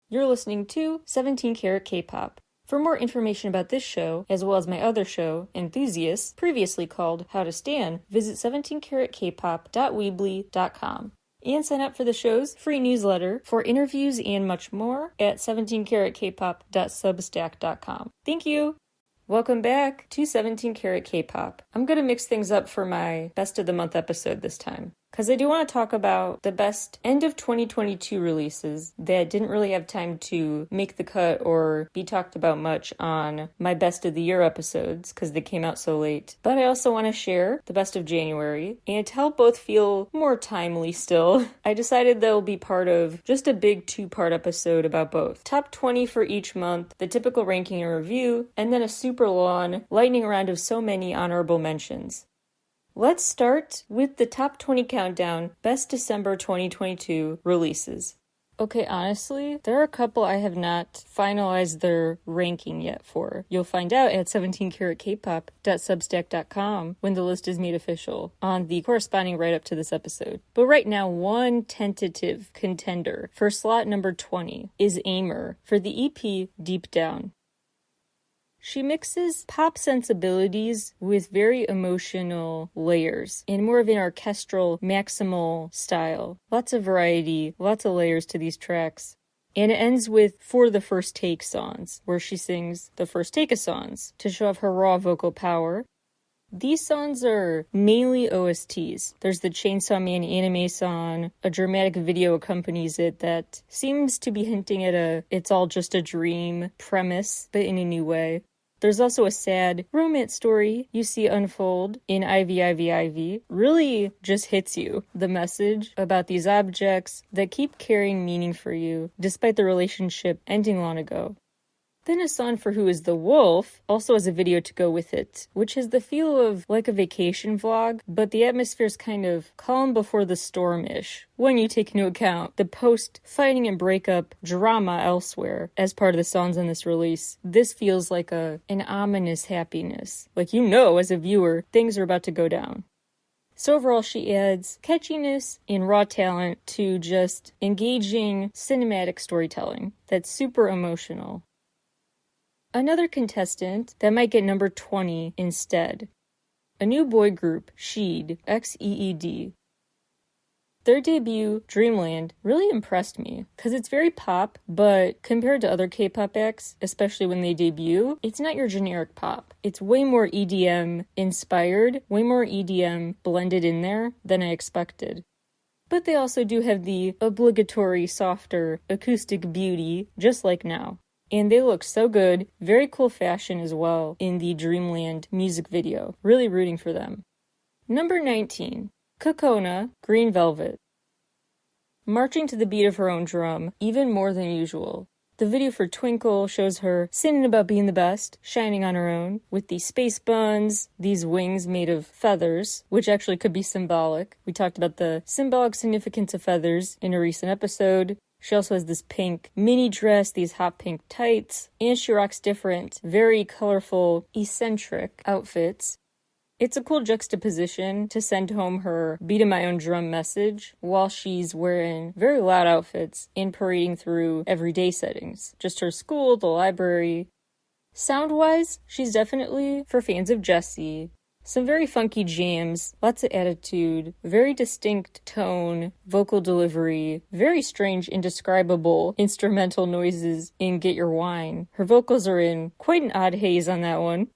You're listening to 17 Carat K-Pop. For more information about this show, as well as my other show, Enthusiasts, previously called How to Stan, visit 17caratkpop.weebly.com. And sign up for the show's free newsletter for interviews and much more at 17caratkpop.substack.com. Thank you! Welcome back to 17 Carat K-Pop. I'm going to mix things up for my Best of the Month episode this time, because I do want to talk about the best end of 2022 releases that didn't really have time to make the cut or be talked about much on my Best of the Year episodes, because they came out so late. But I also want to share the best of January, and to help both feel more timely still, I decided they'll be part of just a big 2-part episode about both. Top 20 for each month, the typical ranking and review, and then a super long lightning round of so many honorable mentions. Let's start with the top 20 countdown, best December 2022 releases. Okay, honestly, there are a couple I have not finalized their ranking yet for. You'll find out at 17caratkpop.substack.com when the list is made official on the corresponding write-up to this episode. But right now, one tentative contender for slot number 20 is Aimer for the EP Deep Down. She mixes pop sensibilities with very emotional layers in more of an orchestral, maximal style. Lots of variety, lots of layers to these tracks. And it ends with For the First Take songs, where she sings the first take of songs to show off her raw vocal power. These songs are mainly OSTs. There's the Chainsaw Man anime song, a dramatic video accompanies it that seems to be hinting at a it's all just a dream premise, but in a new way. There's also a sad romance story you see unfold in Ivy, Ivy, Ivy. Really just hits you. The message about these objects that keep carrying meaning for you, despite the relationship ending long ago. Then a song for Who is the Wolf also has a video to go with it, which has the feel of like a vacation vlog, but the atmosphere's kind of calm before the storm-ish, when you take into account the post-fighting and breakup drama elsewhere as part of the songs on this release. This feels like an ominous happiness. Like you know, as a viewer, things are about to go down. So overall, she adds catchiness and raw talent to just engaging cinematic storytelling that's super emotional. Another contestant that might get number 20 instead. A new boy group, Xeed, X-E-E-D. Their debut, Dreamland, really impressed me, because it's very pop, but compared to other K-pop acts, especially when they debut, it's not your generic pop. It's way more EDM inspired, way more EDM blended in there than I expected. But they also do have the obligatory, softer, acoustic beauty, just like now. And they look so good, very cool fashion as well in the Dreamland music video. Really rooting for them. Number 19, Kokona, Green Velvet. Marching to the beat of her own drum, even more than usual. The video for Twinkle shows her singing about being the best, shining on her own, with these space buns, these wings made of feathers, which actually could be symbolic. We talked about the symbolic significance of feathers in a recent episode. She also has this pink mini dress, these hot pink tights, and she rocks different, very colorful, eccentric outfits. It's a cool juxtaposition to send home her beating my own drum message while she's wearing very loud outfits and parading through everyday settings. Just her school, the library. Sound-wise, she's definitely for fans of Jessie. Some very funky jams, lots of attitude, very distinct tone, vocal delivery, very strange, indescribable instrumental noises in Get Your Wine. Her vocals are in quite an odd haze on that one.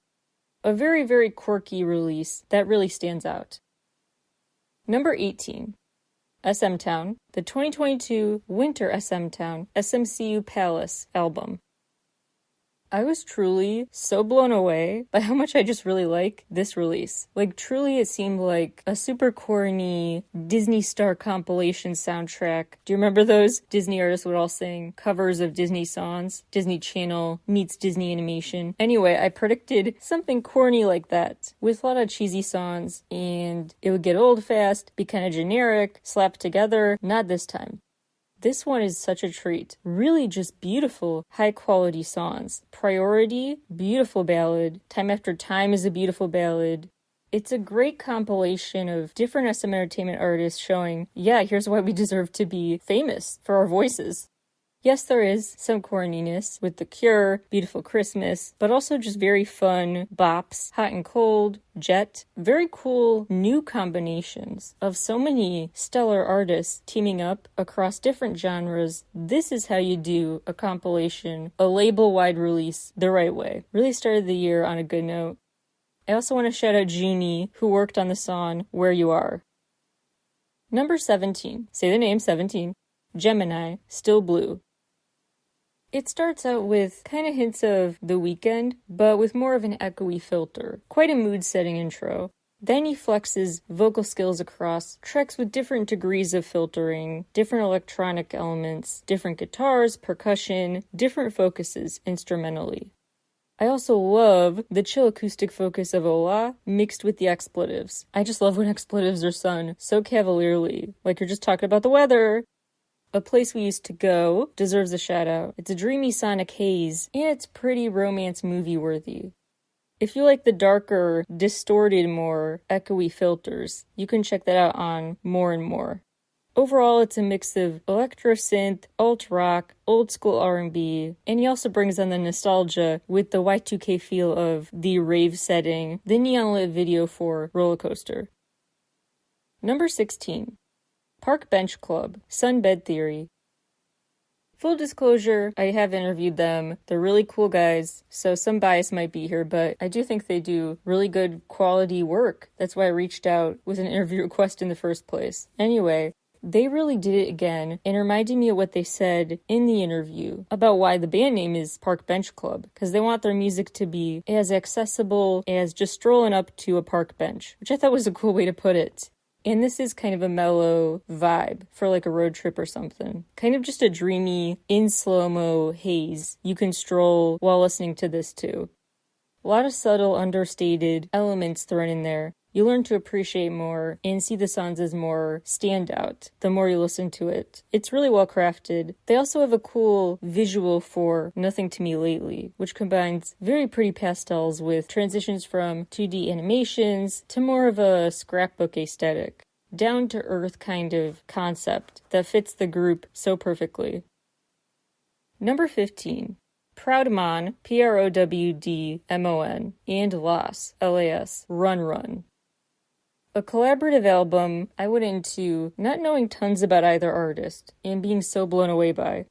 A very, very quirky release that really stands out. Number 18, SM Town, the 2022 Winter SM Town SMCU Palace album. I was truly so blown away by how much I just really like this release. Like, truly it seemed like a super corny Disney Star compilation soundtrack. Do you remember those? Disney artists would all sing covers of Disney songs. Disney Channel meets Disney Animation. Anyway, I predicted something corny like that, with a lot of cheesy songs, and it would get old fast, be kind of generic, slapped together. Not this time. This one is such a treat. Really just beautiful, high-quality songs. Priority, beautiful ballad. Time After Time is a beautiful ballad. It's a great compilation of different SM entertainment artists showing, yeah, here's why we deserve to be famous for our voices. Yes, there is some corniness with The Cure, Beautiful Christmas, but also just very fun bops, Hot and Cold, Jet. Very cool new combinations of so many stellar artists teaming up across different genres. This is how you do a compilation, a label-wide release the right way. Really started the year on a good note. I also want to shout out Junie, who worked on the song Where You Are. Number 17. Say the name, 17. Gemini, Still Blue. It starts out with kind of hints of The Weeknd, but with more of an echoey filter. Quite a mood-setting intro. Then he flexes vocal skills across tracks with different degrees of filtering, different electronic elements, different guitars, percussion, different focuses instrumentally. I also love the chill acoustic focus of Ola mixed with the expletives. I just love when expletives are sung so cavalierly, like you're just talking about the weather. A Place We Used to Go deserves a shout out. It's a dreamy sonic haze, and it's pretty romance movie worthy. If you like the darker, distorted, more echoey filters, you can check that out on More and More. Overall, it's a mix of electro synth, alt rock, old school R&B, and he also brings on the nostalgia with the Y2K feel of the rave setting, the neon lit video for Roller Coaster. Number 16. Park Bench Club, Sunbed Theory. Full disclosure, I have interviewed them. They're really cool guys, so some bias might be here, but I do think they do really good quality work. That's why I reached out with an interview request in the first place. Anyway, they really did it again and reminded me of what they said in the interview about why the band name is Park Bench Club, because they want their music to be as accessible as just strolling up to a park bench, which I thought was a cool way to put it. And this is kind of a mellow vibe for like a road trip or something. Kind of just a dreamy, in slow-mo haze you can stroll while listening to this too. A lot of subtle, understated elements thrown in there. You learn to appreciate more and see the songs as more standout the more you listen to it. It's really well crafted. They also have a cool visual for Nothing to Me Lately, which combines very pretty pastels with transitions from 2D animations to more of a scrapbook aesthetic. Down-to-earth kind of concept that fits the group so perfectly. Number 15. Proudmon, Prowdmon, and Las, Las, Run Run. A collaborative album I went into not knowing tons about either artist and being so blown away by.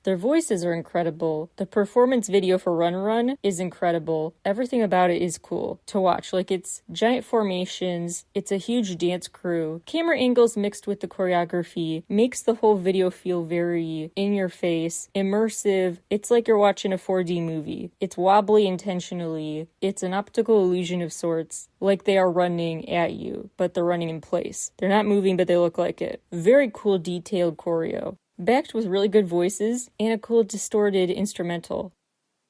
Their voices are incredible. The performance video for Run Run is incredible. Everything about it is cool to watch. Like, it's giant formations. It's a huge dance crew. Camera angles mixed with the choreography makes the whole video feel very in your face, immersive. It's like you're watching a 4D movie. It's wobbly intentionally. It's an optical illusion of sorts. Like they are running at you, but they're running in place. They're not moving, but they look like it. Very cool detailed choreo. Backed with really good voices and a cool distorted instrumental.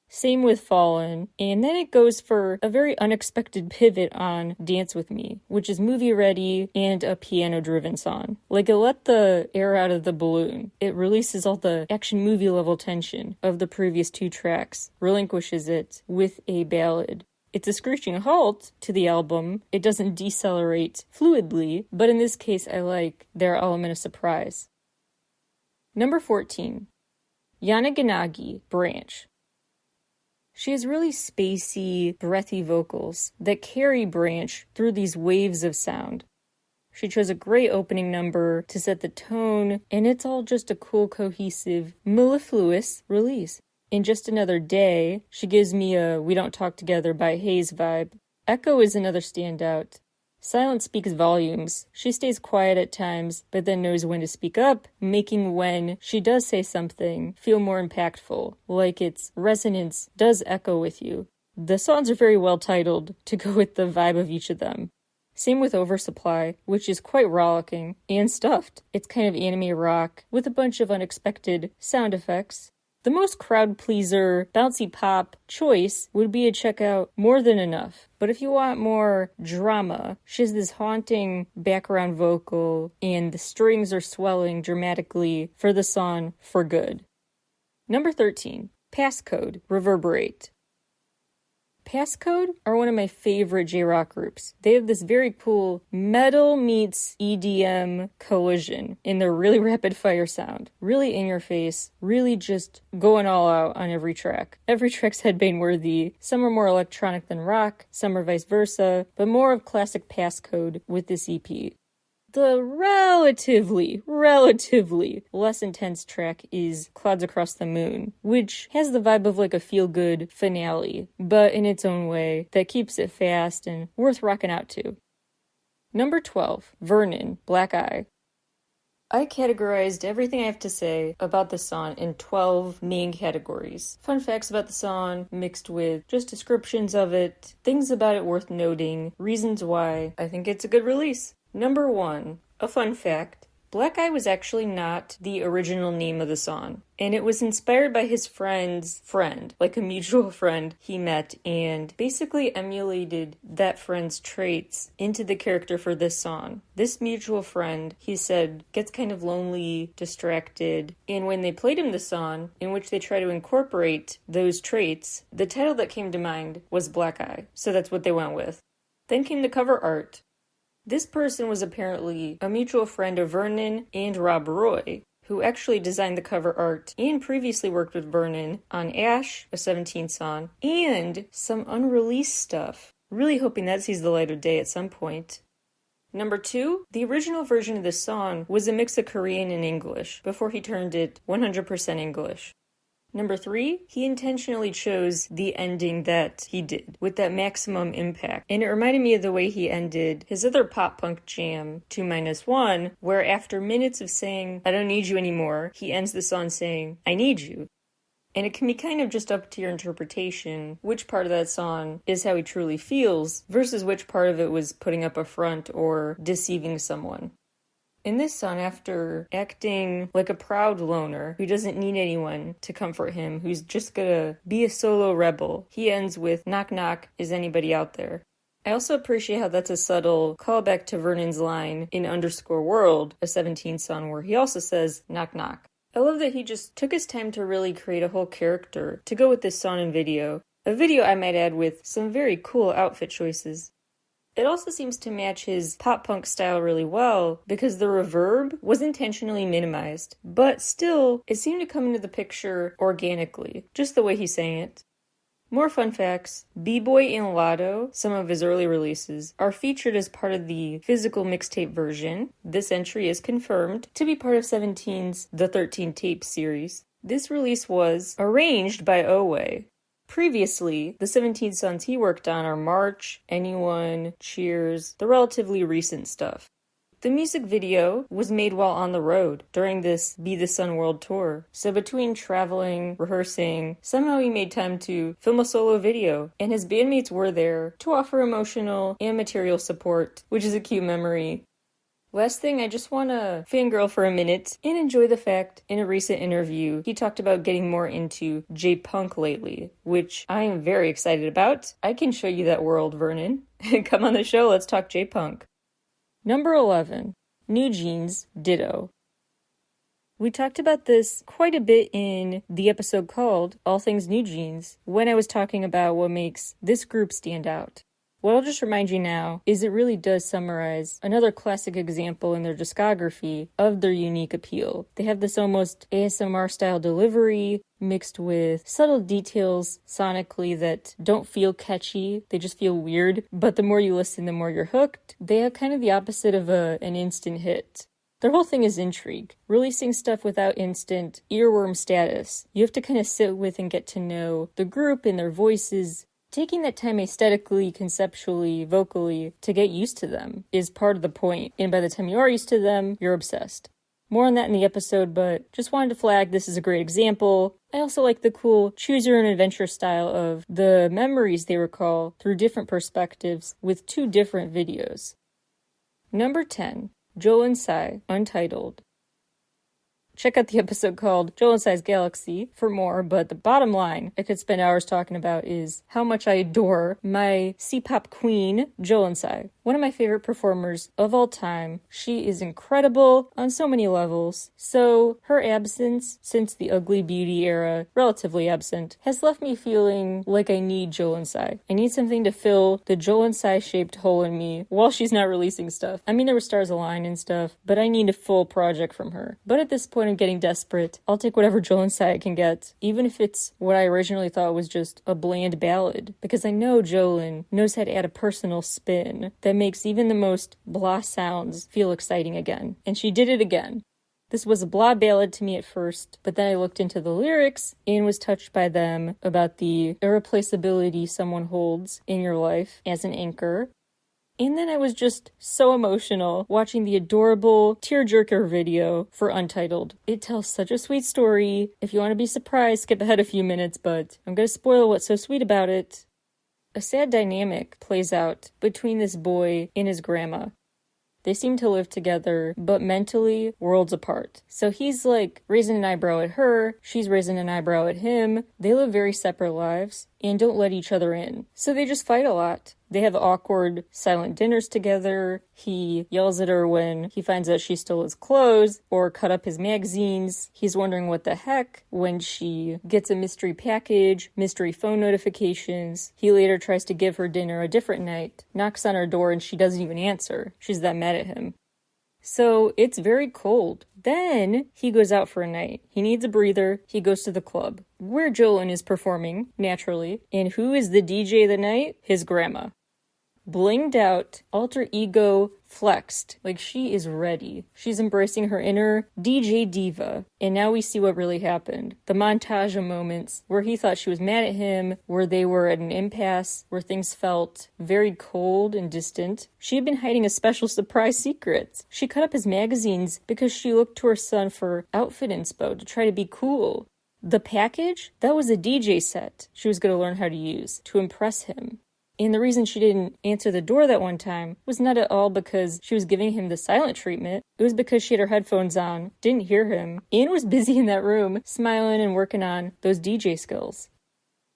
Same with Fallen, and then it goes for a very unexpected pivot on Dance With Me, which is movie ready and a piano driven song. Like, it let the air out of the balloon. It releases all the action movie level tension of the previous two tracks, relinquishes it with a ballad. It's a screeching halt to the album. It doesn't decelerate fluidly, but in this case I like their element of surprise. Number 14. Yana Ganagi, Branch. She has really spacey, breathy vocals that carry Branch through these waves of sound. She chose a great opening number to set the tone, and it's all just a cool, cohesive, mellifluous release. In Just Another Day, she gives me a We Don't Talk Together by Haze vibe. Echo is another standout. Silence speaks volumes. She stays quiet at times, but then knows when to speak up, making when she does say something feel more impactful, like its resonance does echo with you. The songs are very well titled to go with the vibe of each of them. Same with Oversupply, which is quite rollicking and stuffed. It's kind of anime rock with a bunch of unexpected sound effects. The most crowd-pleaser, bouncy pop choice would be to check out More Than Enough. But if you want more drama, she has this haunting background vocal, and the strings are swelling dramatically for the song For Good. Number 13. Passcode, Reverberate. Passcode are one of my favorite J-rock groups. They have this very cool metal meets EDM collision in their really rapid fire sound. Really in your face, really just going all out on every track. Every track's headbang worthy. Some are more electronic than rock, some are vice versa, but more of classic Passcode with this EP. The relatively less intense track is Clouds Across the Moon, which has the vibe of like a feel-good finale, but in its own way that keeps it fast and worth rocking out to. Number 12, Vernon, Black Eye. I categorized everything I have to say about the song in 12 main categories. Fun facts about the song, mixed with just descriptions of it, things about it worth noting, reasons why I think it's a good release. Number 1, a fun fact. Black Eye was actually not the original name of the song, and it was inspired by his friend's friend, like a mutual friend he met, and basically emulated that friend's traits into the character for this song. This mutual friend, he said, gets kind of lonely, distracted, and when they played him the song, in which they try to incorporate those traits, the title that came to mind was Black Eye, so that's what they went with. Then came the cover art. This person was apparently a mutual friend of Vernon and Rob Roy, who actually designed the cover art and previously worked with Vernon on Ash, a 17 song, and some unreleased stuff. Really hoping that sees the light of day at some point. Number 2, the original version of this song was a mix of Korean and English before he turned it 100% English. Number 3, he intentionally chose the ending that he did, with that maximum impact. And it reminded me of the way he ended his other pop-punk jam, 2-1, where after minutes of saying, I don't need you anymore, he ends the song saying, I need you. And it can be kind of just up to your interpretation, which part of that song is how he truly feels, versus which part of it was putting up a front or deceiving someone. In this song, after acting like a proud loner who doesn't need anyone to comfort him, who's just gonna be a solo rebel, he ends with, knock knock, is anybody out there? I also appreciate how that's a subtle callback to Vernon's line in _World, a 17 song where he also says, knock knock. I love that he just took his time to really create a whole character to go with this song and video. A video, I might add, with some very cool outfit choices. It also seems to match his pop-punk style really well because the reverb was intentionally minimized, but still, it seemed to come into the picture organically, just the way he sang it. More fun facts, B-Boy and Lotto, some of his early releases, are featured as part of the physical mixtape version. This entry is confirmed to be part of 17's The 13 Tapes series. This release was arranged by Owe. Previously, the 17 songs he worked on are March, Anyone, Cheers, the relatively recent stuff. The music video was made while on the road during this Be the Sun World Tour. So between traveling, rehearsing, somehow he made time to film a solo video, and his bandmates were there to offer emotional and material support, which is a cute memory. Last thing, I just want to fangirl for a minute and enjoy the fact in a recent interview he talked about getting more into J-Punk lately, which I am very excited about. I can show you that world, Vernon. Come on the show, let's talk J-Punk. Number 11, New Jeans, Ditto. We talked about this quite a bit in the episode called All Things New Jeans when I was talking about what makes this group stand out. What I'll just remind you now is it really does summarize another classic example in their discography of their unique appeal. They have this almost ASMR-style delivery mixed with subtle details sonically that don't feel catchy. They just feel weird, but the more you listen, the more you're hooked. They have kind of the opposite of an instant hit. Their whole thing is intrigue, releasing stuff without instant earworm status. You have to kind of sit with and get to know the group and their voices. Taking that time aesthetically, conceptually, vocally, to get used to them is part of the point, and by the time you are used to them, you're obsessed. More on that in the episode, but just wanted to flag this is a great example. I also like the cool choose your own adventure style of the memories they recall through different perspectives with 2 different videos. Number 10, Joel and Psy, Untitled. Check out the episode called Joel and Psy's Galaxy for more, but the bottom line I could spend hours talking about is how much I adore my C-pop queen, Joel and Psy. one of my favorite performers of all time. She is incredible on so many levels. So her absence since the Ugly Beauty era, relatively absent, has left me feeling like I need Jolinsai. I need something to fill the Jolinsai shaped hole in me while she's not releasing stuff. I mean, there were Stars Align and stuff, but I need a full project from her. But at this point, I'm getting desperate. I'll take whatever Jolinsai I can get, even if it's what I originally thought was just a bland ballad, because I know Jolin knows how to add a personal spin that makes even the most blah sounds feel exciting again. And she did it again. This was a blah ballad to me at first, but then I looked into the lyrics and was touched by them about the irreplaceability someone holds in your life as an anchor. And then I was just so emotional watching the adorable tearjerker video for Untitled. It tells such a sweet story. If you want to be surprised, skip ahead a few minutes, but I'm going to spoil what's so sweet about it. A sad dynamic plays out between this boy and his grandma. They seem to live together, but mentally, worlds apart. So he's like raising an eyebrow at her, she's raising an eyebrow at him. They live very separate lives and don't let each other in. So they just fight a lot. They have awkward, silent dinners together. He yells at her when he finds out she stole his clothes or cut up his magazines. He's wondering what the heck when she gets a mystery package, mystery phone notifications. He later tries to give her dinner a different night, knocks on her door, and she doesn't even answer. She's that mad at him. So it's very cold. Then he goes out for a night. He needs a breather. He goes to the club where Jolin is performing, naturally. And who is the DJ of the night? His grandma. Blinged out, alter ego flexed, like she is ready. She's embracing her inner DJ diva. And now we see what really happened. The montage of moments where he thought she was mad at him, where they were at an impasse, where things felt very cold and distant. She had been hiding a special surprise secret. She cut up his magazines because she looked to her son for outfit inspo to try to be cool. The package? That was a DJ set she was going to learn how to use to impress him. And the reason she didn't answer the door that one time was not at all because she was giving him the silent treatment. It was because she had her headphones on, didn't hear him, and was busy in that room, smiling and working on those DJ skills.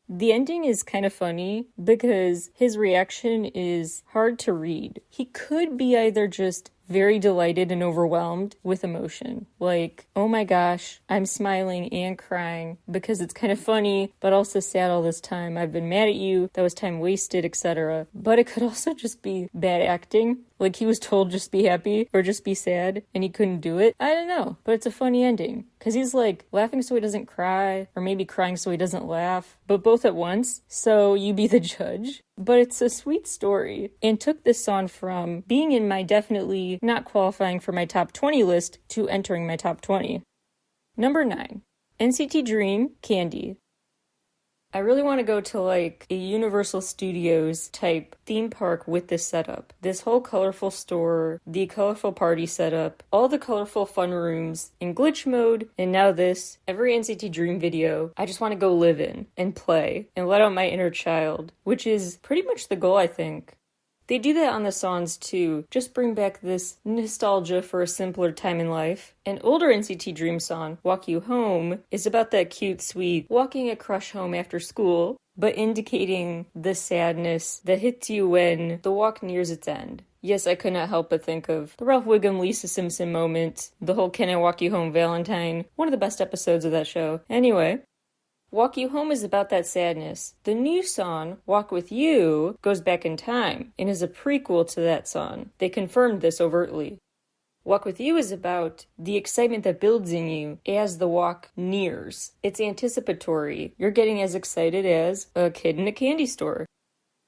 The ending is kind of funny because his reaction is hard to read. He could be either just very delighted and overwhelmed with emotion. Like, oh my gosh, I'm smiling and crying because it's kind of funny, but also sad all this time. I've been mad at you. That was time wasted, etc. But it could also just be bad acting. Like he was told just be happy or just be sad and he couldn't do it. I don't know, but it's a funny ending. Because he's like laughing so he doesn't cry, or maybe crying so he doesn't laugh, but both at once. So you be the judge. But it's a sweet story and took this song from being in my definitely not qualifying for my top 20 list to entering my top 20. Number 9, NCT Dream, Candy. I really want to go to like a Universal Studios type theme park with this setup. This whole colorful store, the colorful party setup, all the colorful fun rooms in glitch mode, and now this, every NCT Dream video, I just want to go live in and play and let out my inner child, which is pretty much the goal, I think. They do that on the songs too, just bring back this nostalgia for a simpler time in life. An older NCT Dream song, Walk You Home, is about that cute, sweet, walking a crush home after school, but indicating the sadness that hits you when the walk nears its end. Yes, I could not help but think of the Ralph Wiggum, Lisa Simpson moment, the whole Can I Walk You Home Valentine, one of the best episodes of that show. Anyway, Walk You Home is about that sadness. The new song, Walk With You, goes back in time and is a prequel to that song. They confirmed this overtly. Walk With You is about the excitement that builds in you as the walk nears. It's anticipatory. You're getting as excited as a kid in a candy store.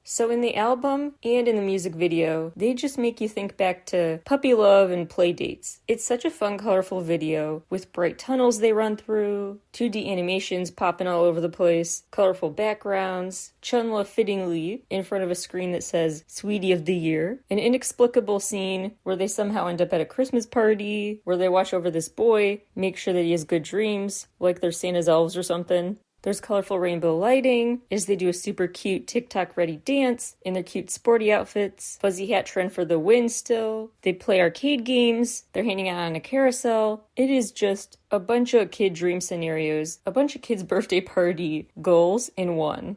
So in the album and in the music video, they just make you think back to puppy love and play dates. It's such a fun, colorful video with bright tunnels they run through, 2D animations popping all over the place, colorful backgrounds, Chunla fittingly in front of a screen that says Sweetie of the Year, an inexplicable scene where they somehow end up at a Christmas party, where they watch over this boy, make sure that he has good dreams, like they're Santa's elves or something. There's colorful rainbow lighting as they do a super cute TikTok-ready dance in their cute sporty outfits. Fuzzy hat trend for the win still. They play arcade games. They're hanging out on a carousel. It is just a bunch of kid dream scenarios, a bunch of kids' birthday party goals in one.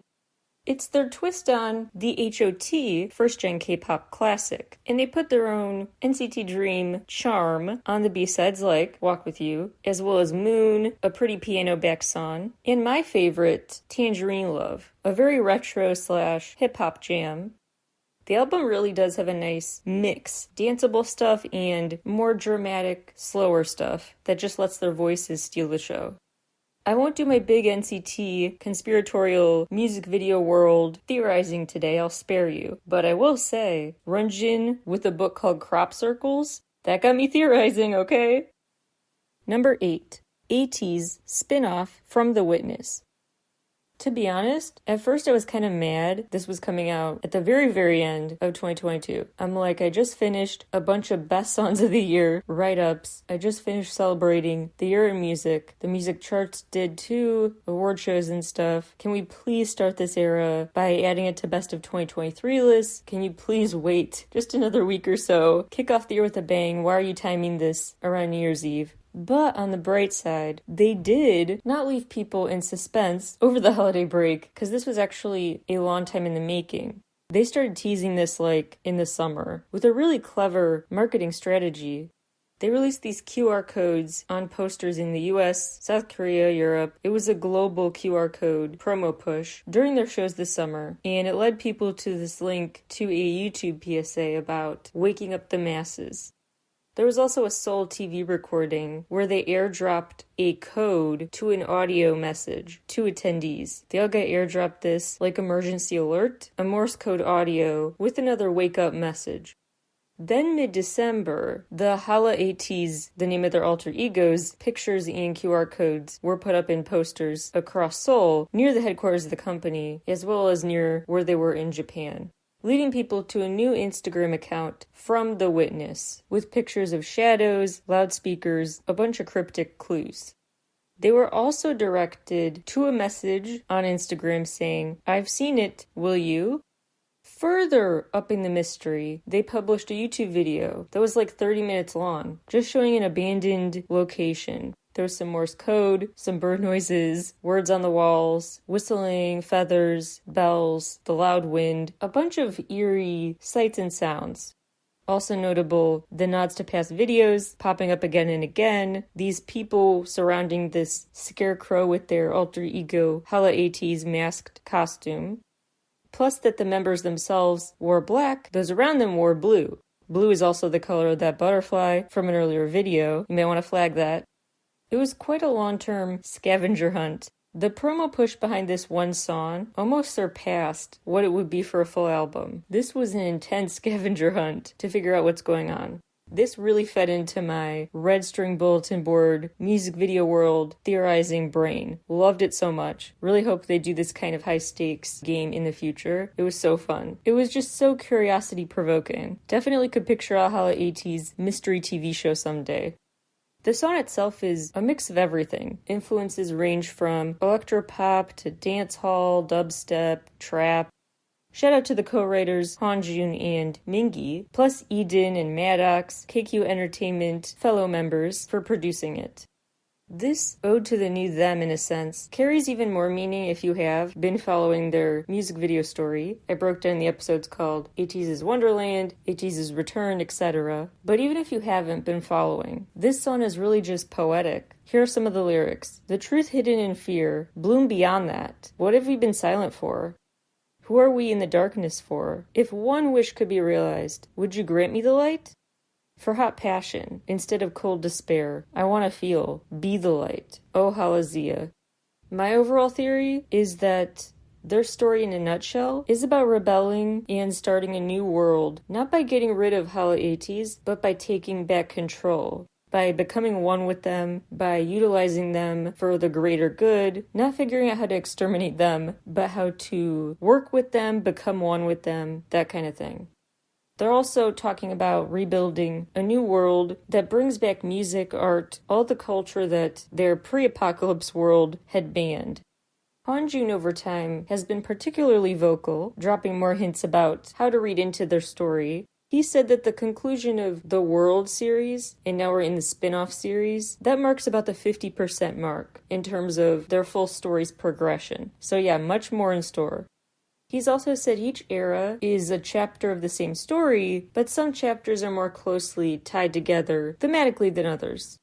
It's their twist on the HOT first-gen K-pop classic, and they put their own NCT Dream charm on the B-sides like Walk With You, as well as Moon, a pretty piano-backed song, and my favorite, Tangerine Love, a very retro/hip-hop jam. The album really does have a nice mix, danceable stuff and more dramatic, slower stuff that just lets their voices steal the show. I won't do my big NCT conspiratorial music video world theorizing today, I'll spare you. But I will say, Runjin with a book called Crop Circles, that got me theorizing, okay? Number 8, ATEEZ's spin-off from The Witness. To be honest, at first I was kind of mad this was coming out at the very, very end of 2022. I'm like, I just finished a bunch of best songs of the year write-ups. I just finished celebrating the year in music. The music charts did too, award shows and stuff. Can we please start this era by adding it to best of 2023 lists? Can you please wait just another week or so? Kick off the year with a bang. Why are you timing this around New Year's Eve? But on the bright side, they did not leave people in suspense over the holiday break, because this was actually a long time in the making. They started teasing this like in the summer with a really clever marketing strategy. They released these QR codes on posters in the US, South Korea, Europe. It was a global QR code promo push during their shows this summer, and it led people to this link to a YouTube PSA about waking up the masses. There was also a Seoul TV recording where they airdropped a code to an audio message to attendees. They all got airdropped this like emergency alert, a Morse code audio with another wake up message. Then mid-December, the Hala ATEEZ, the name of their alter egos, pictures and QR codes were put up in posters across Seoul near the headquarters of the company, as well as near where they were in Japan, leading people to a new Instagram account from The Witness, with pictures of shadows, loudspeakers, a bunch of cryptic clues. They were also directed to a message on Instagram saying, "I've seen it, will you?" Further upping the mystery, they published a YouTube video that was like 30 minutes long, just showing an abandoned location. There was some Morse code, some bird noises, words on the walls, whistling, feathers, bells, the loud wind, a bunch of eerie sights and sounds. Also notable, the nods to past videos popping up again and again, these people surrounding this scarecrow with their alter ego Hala ATEEZ masked costume. Plus that the members themselves wore black, those around them wore blue. Blue is also the color of that butterfly from an earlier video. You may want to flag that. It was quite a long-term scavenger hunt. The promo push behind this one song almost surpassed what it would be for a full album. This was an intense scavenger hunt to figure out what's going on. This really fed into my red string bulletin board, music video world, theorizing brain. Loved it so much. Really hope they do this kind of high stakes game in the future. It was so fun. It was just so curiosity provoking. Definitely could picture a Hala ATEEZ mystery TV show someday. The song itself is a mix of everything. Influences range from electropop to dancehall, dubstep, trap. Shout out to the co-writers Hanjun and Mingi, plus Eden and Maddox, KQ Entertainment fellow members for producing it. This ode to the new them, in a sense, carries even more meaning if you have been following their music video story. I broke down the episodes called ATEEZ's Wonderland, ATEEZ's Return, etc. But even if you haven't been following, this song is really just poetic. Here are some of the lyrics. The truth hidden in fear, bloom beyond that. What have we been silent for? Who are we in the darkness for? If one wish could be realized, would you grant me the light? For hot passion, instead of cold despair, I want to feel, be the light. Oh, Halazia. My overall theory is that their story in a nutshell is about rebelling and starting a new world, not by getting rid of Hala ATEEZ, but by taking back control. By becoming one with them, by utilizing them for the greater good, not figuring out how to exterminate them, but how to work with them, become one with them, that kind of thing. They're also talking about rebuilding a new world that brings back music, art, all the culture that their pre-apocalypse world had banned. Hanjun over time has been particularly vocal, dropping more hints about how to read into their story. He said that the conclusion of the World series, and now we're in the spin-off series, that marks about the 50% mark in terms of their full story's progression. So yeah, much more in store. He's also said each era is a chapter of the same story, but some chapters are more closely tied together thematically than others.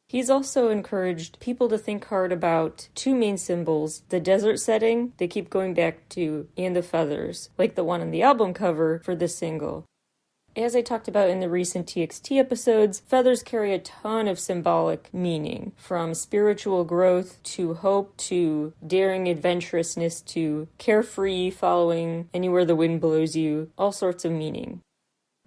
He's also encouraged people to think hard about two main symbols, the desert setting they keep going back to, and the feathers, like the one on the album cover for this single. As I talked about in the recent TXT episodes, feathers carry a ton of symbolic meaning, from spiritual growth to hope to daring adventurousness to carefree following anywhere the wind blows you, all sorts of meaning.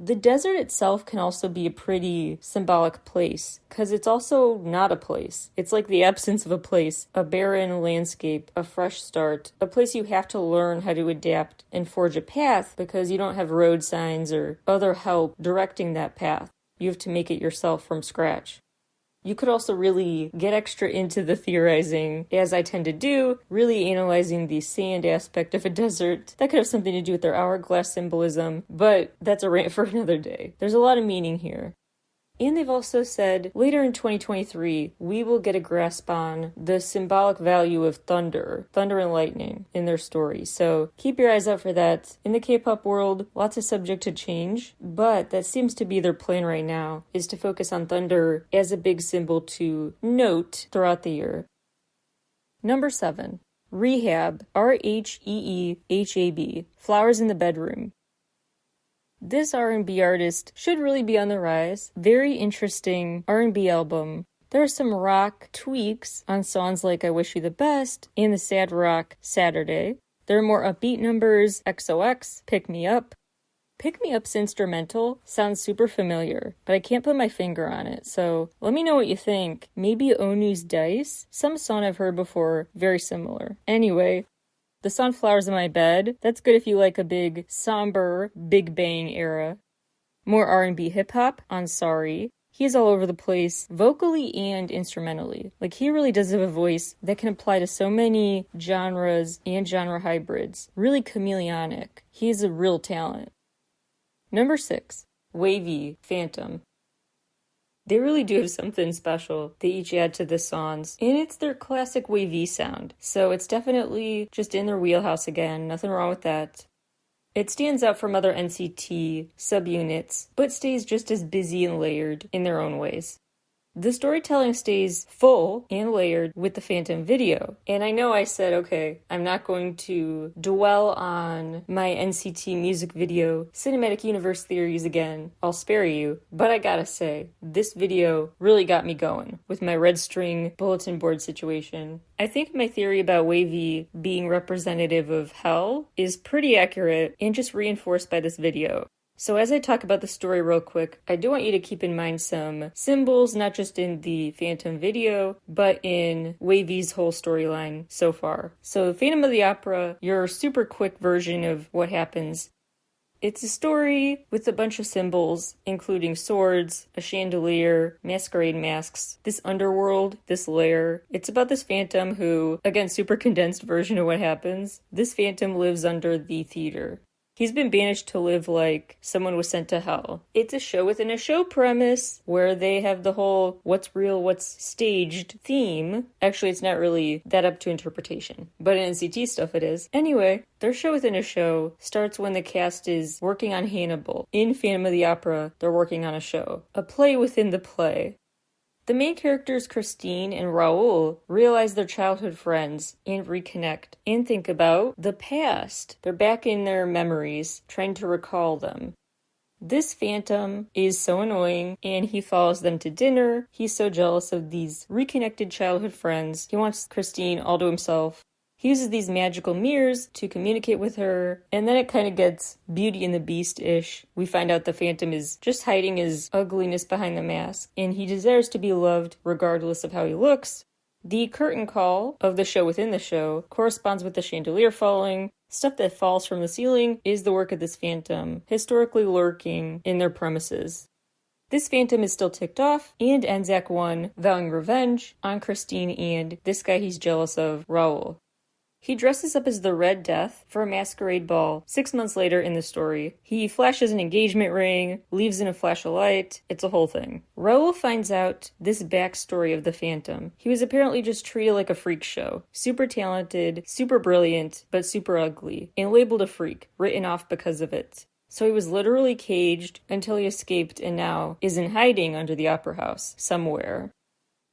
The desert itself can also be a pretty symbolic place, because it's also not a place. It's like the absence of a place, a barren landscape, a fresh start, a place you have to learn how to adapt and forge a path because you don't have road signs or other help directing that path. You have to make it yourself from scratch. You could also really get extra into the theorizing, as I tend to do, really analyzing the sand aspect of a desert. That could have something to do with their hourglass symbolism, but that's a rant for another day. There's a lot of meaning here. And they've also said, later in 2023, we will get a grasp on the symbolic value of thunder and lightning in their story. So keep your eyes out for that. In the K-pop world, lots of subject to change, but that seems to be their plan right now, is to focus on thunder as a big symbol to note throughout the year. Number 7. Rehab, RHEEHAB, Flowers in the Bedroom. This R&B artist should really be on the rise. Very interesting R&B album. There are some rock tweaks on songs like I Wish You the Best and the sad rock Saturday. There are more upbeat numbers, XOX, Pick Me Up. Pick Me Up's instrumental sounds super familiar, but I can't put my finger on it, so let me know what you think. Maybe Onu's Dice? Some song I've heard before, very similar. Anyway, the song Flowers in My Bed, that's good if you like a big, somber, Big Bang era. More R&B hip-hop on Sorry. He's all over the place, vocally and instrumentally. Like, he really does have a voice that can apply to so many genres and genre hybrids. Really chameleonic. He's a real talent. Number 6. Wavy, Phantom. They really do have something special they each add to the songs, and it's their classic wavy sound, so it's definitely just in their wheelhouse again, nothing wrong with that. It stands out from other NCT subunits, but stays just as busy and layered in their own ways. The storytelling stays full and layered with the Phantom video. And I know I said, okay, I'm not going to dwell on my NCT music video cinematic universe theories again. I'll spare you. But I gotta say, this video really got me going with my red string bulletin board situation. I think my theory about Wavy being representative of hell is pretty accurate and just reinforced by this video. So as I talk about the story real quick, I do want you to keep in mind some symbols, not just in the Phantom video, but in Wavy's whole storyline so far. So Phantom of the Opera, your super quick version of what happens. It's a story with a bunch of symbols, including swords, a chandelier, masquerade masks, this underworld, this lair. It's about this phantom who, again, super condensed version of what happens. This phantom lives under the theater. He's been banished to live like someone was sent to hell. It's a show within a show premise where they have the whole what's real, what's staged theme. Actually, it's not really that up to interpretation, but in NCT stuff it is. Anyway, their show within a show starts when the cast is working on Hannibal. In Phantom of the Opera, they're working on a show. A play within the play. The main characters, Christine and Raoul, realize they're childhood friends and reconnect and think about the past. They're back in their memories, trying to recall them. This phantom is so annoying, and he follows them to dinner. He's so jealous of these reconnected childhood friends. He wants Christine all to himself. He uses these magical mirrors to communicate with her, and then it kind of gets Beauty and the Beast-ish. We find out the Phantom is just hiding his ugliness behind the mask, and he desires to be loved regardless of how he looks. The curtain call of the show within the show corresponds with the chandelier falling. Stuff that falls from the ceiling is the work of this Phantom, historically lurking in their premises. This Phantom is still ticked off and ends Act 1 vowing revenge on Christine and this guy he's jealous of, Raoul. He dresses up as the Red Death for a masquerade ball 6 months later in the story. He flashes an engagement ring, leaves in a flash of light. It's a whole thing. Raoul finds out this backstory of the Phantom. He was apparently just treated like a freak show. Super talented, super brilliant, but super ugly. And labeled a freak, written off because of it. So he was literally caged until he escaped and now is in hiding under the opera house, somewhere.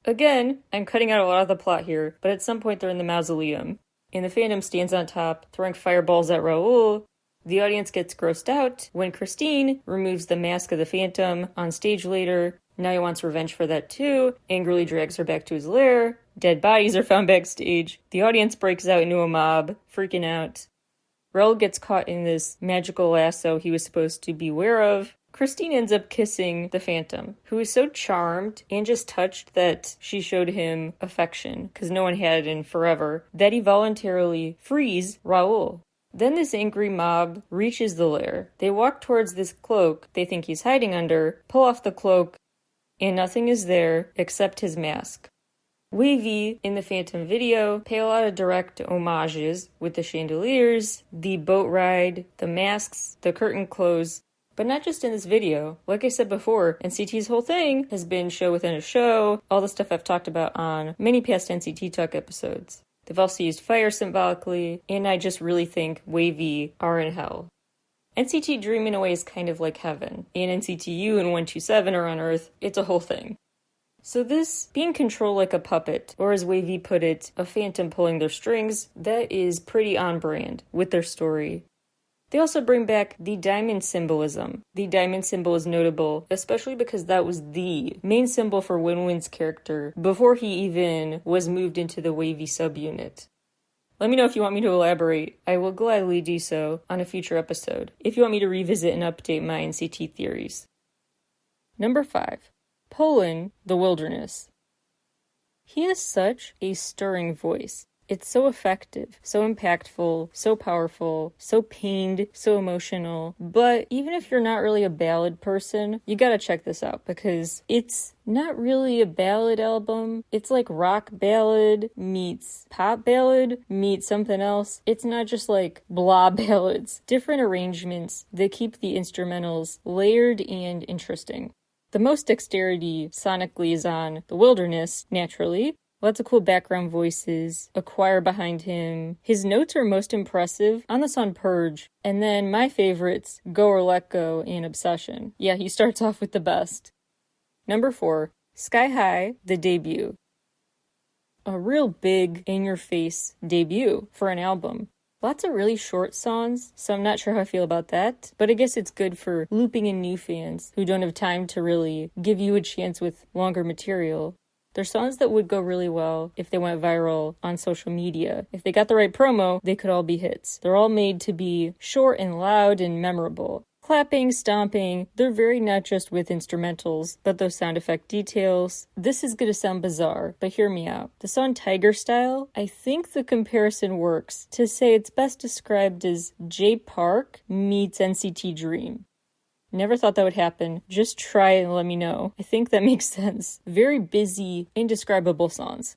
Again, I'm cutting out a lot of the plot here, but at some point they're in the mausoleum. And the Phantom stands on top, throwing fireballs at Raoul. The audience gets grossed out when Christine removes the mask of the Phantom on stage later. Now he wants revenge for that too, angrily drags her back to his lair. Dead bodies are found backstage. The audience breaks out into a mob, freaking out. Raoul gets caught in this magical lasso he was supposed to beware of. Christine ends up kissing the Phantom, who is so charmed and just touched that she showed him affection, because no one had in forever, that he voluntarily frees Raoul. Then this angry mob reaches the lair. They walk towards this cloak they think he's hiding under, pull off the cloak, and nothing is there except his mask. Wavy, in the Phantom video, pay a lot of direct homages with the chandeliers, the boat ride, the masks, the curtain close. But not just in this video. Like I said before, NCT's whole thing has been show within a show, all the stuff I've talked about on many past NCT Talk episodes. They've also used fire symbolically, and I just really think Wavy are in hell. NCT Dream in a way is kind of like heaven, and NCT U and 127 are on Earth. It's a whole thing. So this being controlled like a puppet, or as Wavy put it, a phantom pulling their strings, that is pretty on brand with their story. They also bring back the diamond symbolism. The diamond symbol is notable, especially because that was the main symbol for Win-Win's character before he even was moved into the Wavy subunit. Let me know if you want me to elaborate. I will gladly do so on a future episode, if you want me to revisit and update my NCT theories. Number 5. Poland, the Wilderness. He has such a stirring voice. It's so effective, so impactful, so powerful, so pained, so emotional. But even if you're not really a ballad person, you gotta check this out because it's not really a ballad album. It's like rock ballad meets pop ballad meets something else. It's not just like blah ballads. Different arrangements that keep the instrumentals layered and interesting. The most dexterity sonically is on The Wilderness, naturally. Lots of cool background voices, a choir behind him. His notes are most impressive on the song Purge, and then my favorites, Go or Let Go and Obsession. Yeah, he starts off with the best. Number 4, Sky High, the debut. A real big, in-your-face debut for an album. Lots of really short songs, so I'm not sure how I feel about that, but I guess it's good for looping in new fans who don't have time to really give you a chance with longer material. They're songs that would go really well if they went viral on social media. If they got the right promo, they could all be hits. They're all made to be short and loud and memorable. Clapping, stomping, they're very not just with instrumentals, but those sound effect details. This is gonna sound bizarre, but hear me out. The song Tiger Style, I think the comparison works to say it's best described as J Park meets NCT Dream. Never thought that would happen. Just try it and let me know. I think that makes sense. Very busy, indescribable songs.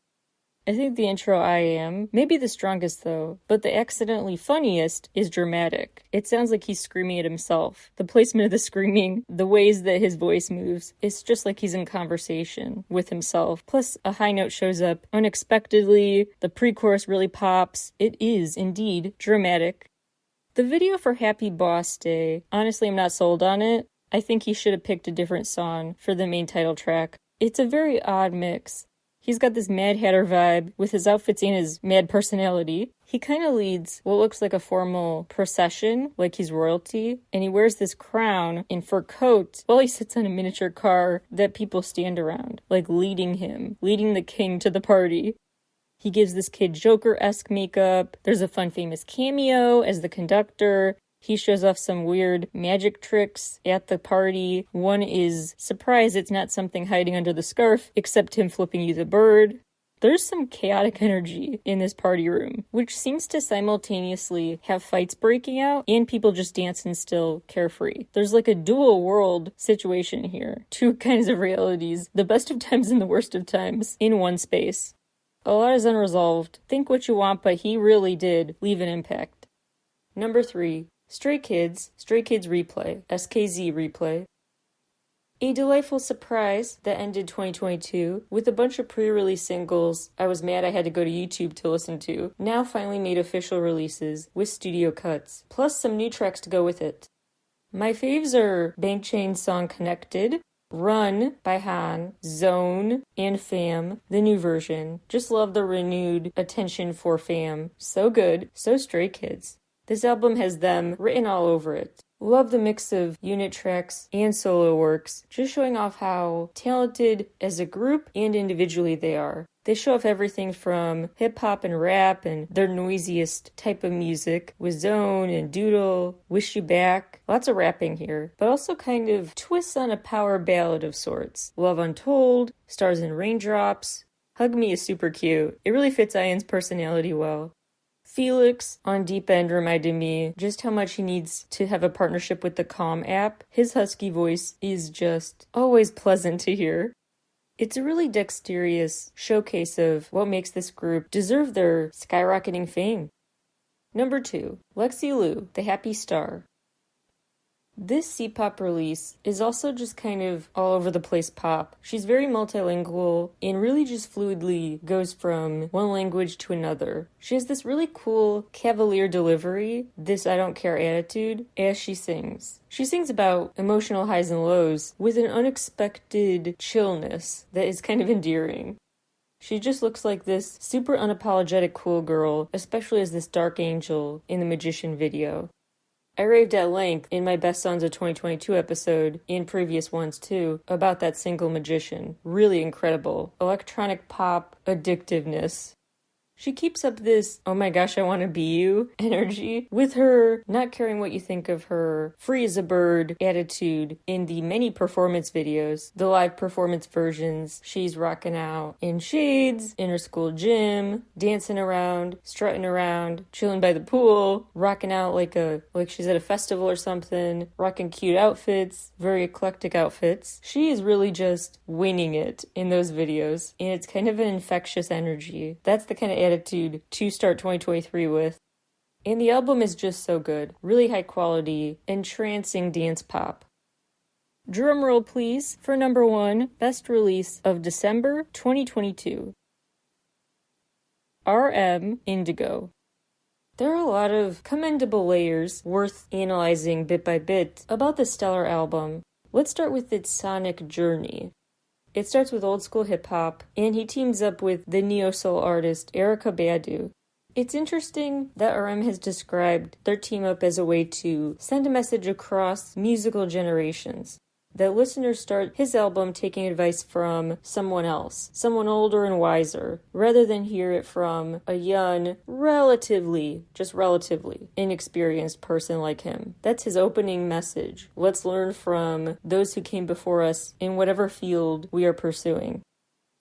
I think the intro I Am may be the strongest though, but the accidentally funniest is dramatic. It sounds like he's screaming at himself. The placement of the screaming, the ways that his voice moves, it's just like he's in conversation with himself. Plus, a high note shows up unexpectedly, the pre-chorus really pops. It is indeed dramatic. The video for Happy Boss Day, honestly I'm not sold on it. I think he should have picked a different song for the main title track. It's a very odd mix. He's got this Mad Hatter vibe with his outfits and his mad personality. He kind of leads what looks like a formal procession, like he's royalty, and he wears this crown and fur coat while he sits on a miniature car that people stand around, like leading him, leading the king to the party. He gives this kid Joker-esque makeup. There's a fun famous cameo as the conductor. He shows off some weird magic tricks at the party. One is, surprise, it's not something hiding under the scarf, except him flipping you the bird. There's some chaotic energy in this party room, which seems to simultaneously have fights breaking out and people just dancing still carefree. There's like a dual world situation here. Two kinds of realities, the best of times and the worst of times, in one space. A lot is unresolved. Think what you want, but he really did leave an impact. Number 3. Stray Kids Replay, SKZ Replay. A delightful surprise that ended 2022 with a bunch of pre-release singles I was mad I had to go to YouTube to listen to, now finally made official releases with studio cuts, plus some new tracks to go with it. My faves are Bank Chain's song Connected, Run by Han, Zone, and Fam, the new version. Just love the renewed attention for Fam. So good, so Stray Kids. This album has them written all over it. Love the mix of unit tracks and solo works, just showing off how talented as a group and individually they are. They show off everything from hip-hop and rap and their noisiest type of music with Zone and Doodle, Wish You Back. Lots of rapping here, but also kind of twists on a power ballad of sorts. Love Untold, Stars and Raindrops. Hug Me is super cute. It really fits Ian's personality well. Felix on Deep End reminded me just how much he needs to have a partnership with the Calm app. His husky voice is just always pleasant to hear. It's a really dexterous showcase of what makes this group deserve their skyrocketing fame. Number 2, Lexi Liu, The Happy Star. This C-pop release is also just kind of all over the place pop. She's very multilingual and really just fluidly goes from one language to another. She has this really cool cavalier delivery, this I don't care attitude, as she sings. She sings about emotional highs and lows with an unexpected chillness that is kind of endearing. She just looks like this super unapologetic cool girl, especially as this dark angel in the Magician video. I raved at length in my Best Songs of 2022 episode, and previous ones too, about that single Magician. Really incredible. Electronic pop addictiveness. She keeps up this, oh my gosh, I want to be you energy with her not caring what you think of her, free as a bird attitude in the many performance videos, the live performance versions. She's rocking out in shades, in her school gym, dancing around, strutting around, chilling by the pool, rocking out like she's at a festival or something, rocking cute outfits, very eclectic outfits. She is really just winging it in those videos, and it's kind of an infectious energy. That's the kind of attitude to start 2023 with. And the album is just so good. Really high quality, entrancing dance pop. Drum roll please for number 1, best release of December 2022. RM Indigo. There are a lot of commendable layers worth analyzing bit by bit about this stellar album. Let's start with its sonic journey. It starts with old school hip hop, and he teams up with the neo-soul artist Erykah Badu. It's interesting that RM has described their team up as a way to send a message across musical generations. That listeners start his album taking advice from someone else, someone older and wiser, rather than hear it from a young, relatively inexperienced person like him. That's his opening message. Let's learn from those who came before us in whatever field we are pursuing.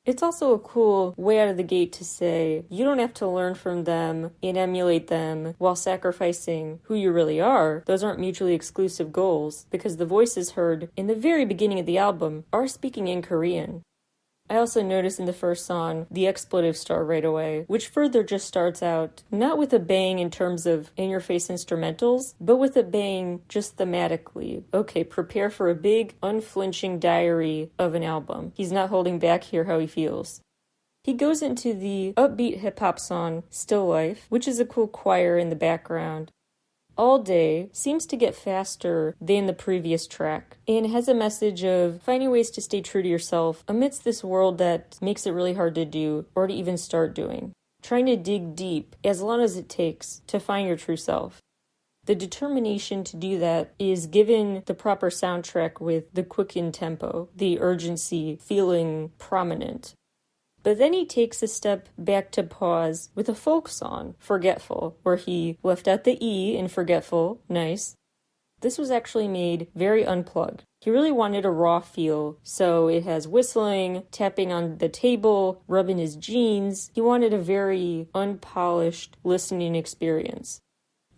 It's also a cool way out of the gate to say, you don't have to learn from them and emulate them while sacrificing who you really are. Those aren't mutually exclusive goals, because the voices heard in the very beginning of the album are speaking in Korean. I also noticed in the first song the expletive start right away, which further just starts out not with a bang in terms of in-your-face instrumentals, but with a bang just thematically. Okay, prepare for a big, unflinching diary of an album. He's not holding back here how he feels. He goes into the upbeat hip-hop song, Still Life, which is a cool choir in the background. All Day seems to get faster than the previous track and has a message of finding ways to stay true to yourself amidst this world that makes it really hard to do or to even start doing. Trying to dig deep as long as it takes to find your true self. The determination to do that is given the proper soundtrack with the quickened tempo, the urgency feeling prominent. But then he takes a step back to pause with a folk song, Forgetful, where he left out the E in Forgetful. Nice. This was actually made very unplugged. He really wanted a raw feel, so it has whistling, tapping on the table, rubbing his jeans. He wanted a very unpolished listening experience.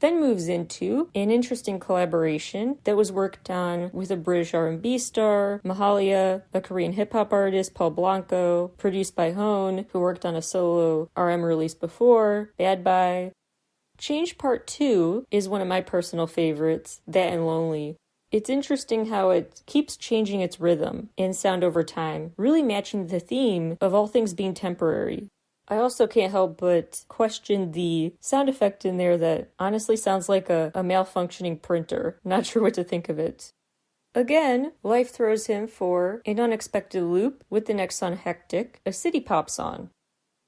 then moves into an interesting collaboration that was worked on with a British R&B star, Mahalia, a Korean hip-hop artist, Paul Blanco, produced by Hone, who worked on a solo RM release before, Bad Bye. Change Part 2 is one of my personal favorites, that and Lonely. It's interesting how it keeps changing its rhythm and sound over time, really matching the theme of all things being temporary. I also can't help but question the sound effect in there that honestly sounds like a malfunctioning printer. Not sure what to think of it. Again, life throws him for an unexpected loop with the next song, Hectic, a city pop song.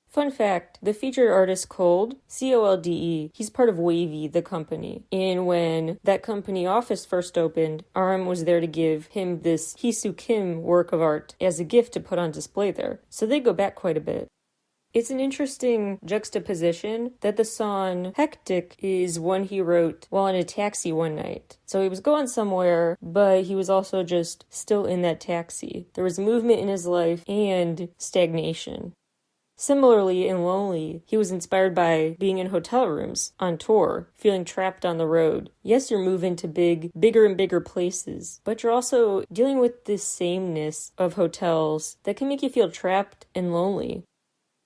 Fun fact, the featured artist Cold, C-O-L-D-E, he's part of Wavy, the company. And when that company office first opened, RM was there to give him this Hisu Kim work of art as a gift to put on display there. So they go back quite a bit. It's an interesting juxtaposition that the song Hectic is one he wrote while in a taxi one night. So he was going somewhere, but he was also just still in that taxi. There was movement in his life and stagnation. Similarly, in Lonely, he was inspired by being in hotel rooms, on tour, feeling trapped on the road. Yes, you're moving to bigger and bigger places, but you're also dealing with this sameness of hotels that can make you feel trapped and lonely.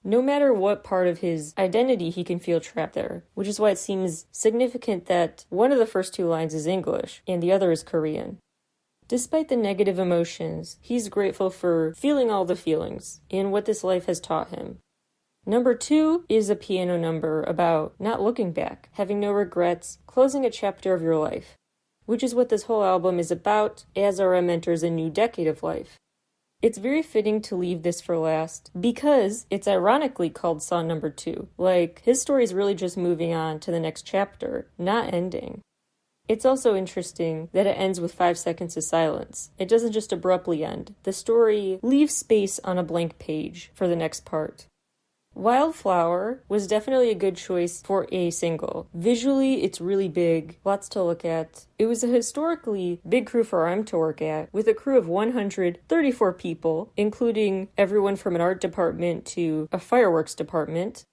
No matter what part of his identity, he can feel trapped there, which is why it seems significant that one of the first two lines is English and the other is Korean. Despite the negative emotions, he's grateful for feeling all the feelings and what this life has taught him. Number 2 is a piano number about not looking back, having no regrets, closing a chapter of your life, which is what this whole album is about as RM enters a new decade of life. It's very fitting to leave this for last because it's ironically called Song Number 2. Like, his story is really just moving on to the next chapter, not ending. It's also interesting that it ends with 5 seconds of silence. It doesn't just abruptly end. The story leaves space on a blank page for the next part. Wildflower was definitely a good choice for a single. Visually, it's really big, lots to look at. It was a historically big crew for RM to work at, with a crew of 134 people, including everyone from an art department to a fireworks department.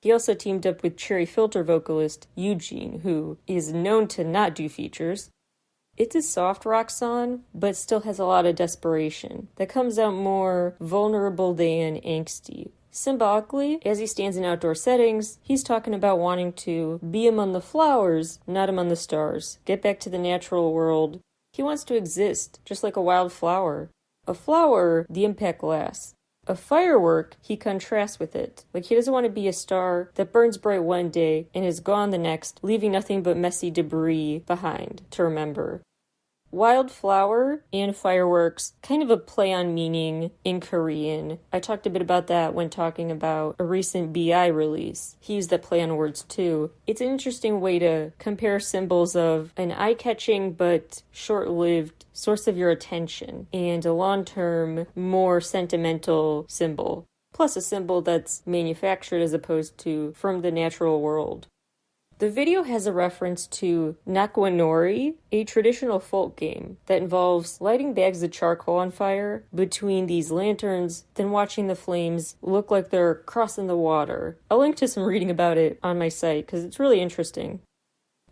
He also teamed up with Cherry Filter vocalist Eugene, who is known to not do features. It's a soft rock song, but still has a lot of desperation that comes out more vulnerable than angsty. Symbolically, as he stands in outdoor settings, he's talking about wanting to be among the flowers, not among the stars. Get back to the natural world. He wants to exist, just like a wild flower. A flower, the impact lasts. A firework, he contrasts with it. Like, he doesn't want to be a star that burns bright one day and is gone the next, leaving nothing but messy debris behind to remember. Wildflower and fireworks, kind of a play on meaning in Korean. I talked a bit about that when talking about a recent BI release. He used that play on words too. It's an interesting way to compare symbols of an eye-catching but short-lived source of your attention and a long-term, more sentimental symbol. Plus a symbol that's manufactured as opposed to from the natural world. The video has a reference to Nakwanori, a traditional folk game that involves lighting bags of charcoal on fire between these lanterns, then watching the flames look like they're crossing the water. I'll link to some reading about it on my site because it's really interesting.